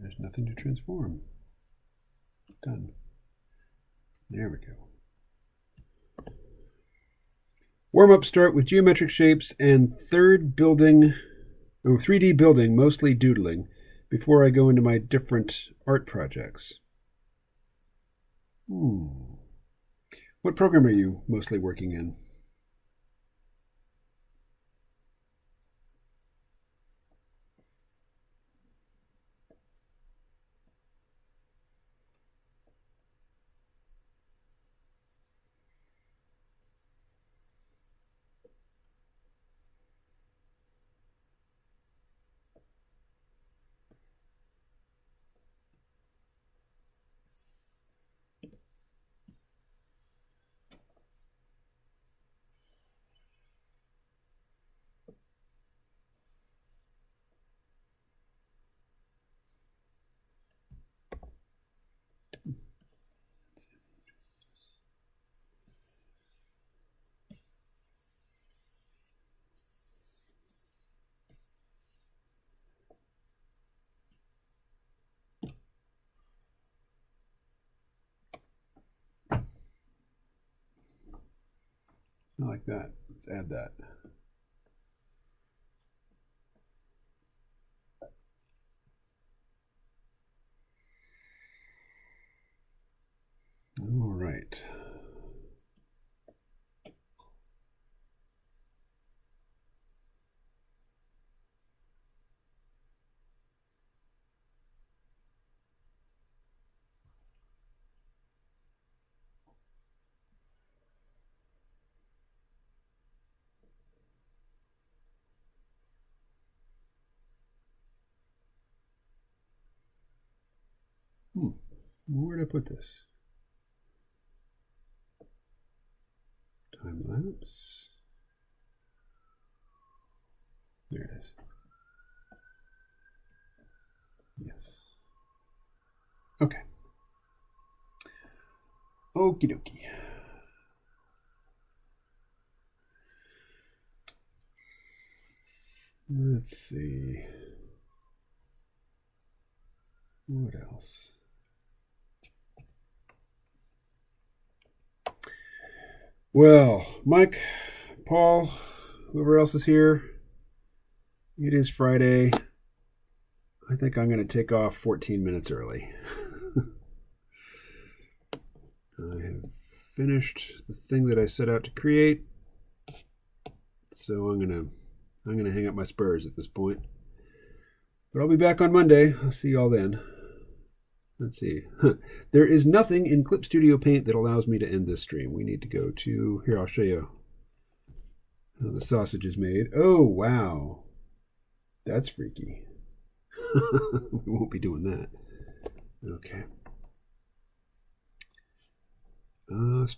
There's nothing to transform. Done. There we go. Warm-up start with geometric shapes and 3D building, mostly doodling, before I go into my different art projects. What program are you mostly working in? I like that. Let's add that. All right. Where did I put this? Time lapse. There it is. Yes. Okay. Okie dokie. Let's see. What else? Well, Mike, Paul, whoever else is here, it is Friday. I think I'm going to take off 14 minutes early. I have finished the thing that I set out to create, so I'm gonna hang up my spurs at this point. But I'll be back on Monday. I'll see y'all then. Let's see. There is nothing in Clip Studio Paint that allows me to end this stream. We need to go to... Here, I'll show you how the sausage is made. Oh, wow. That's freaky. We won't be doing that. Okay. Stop.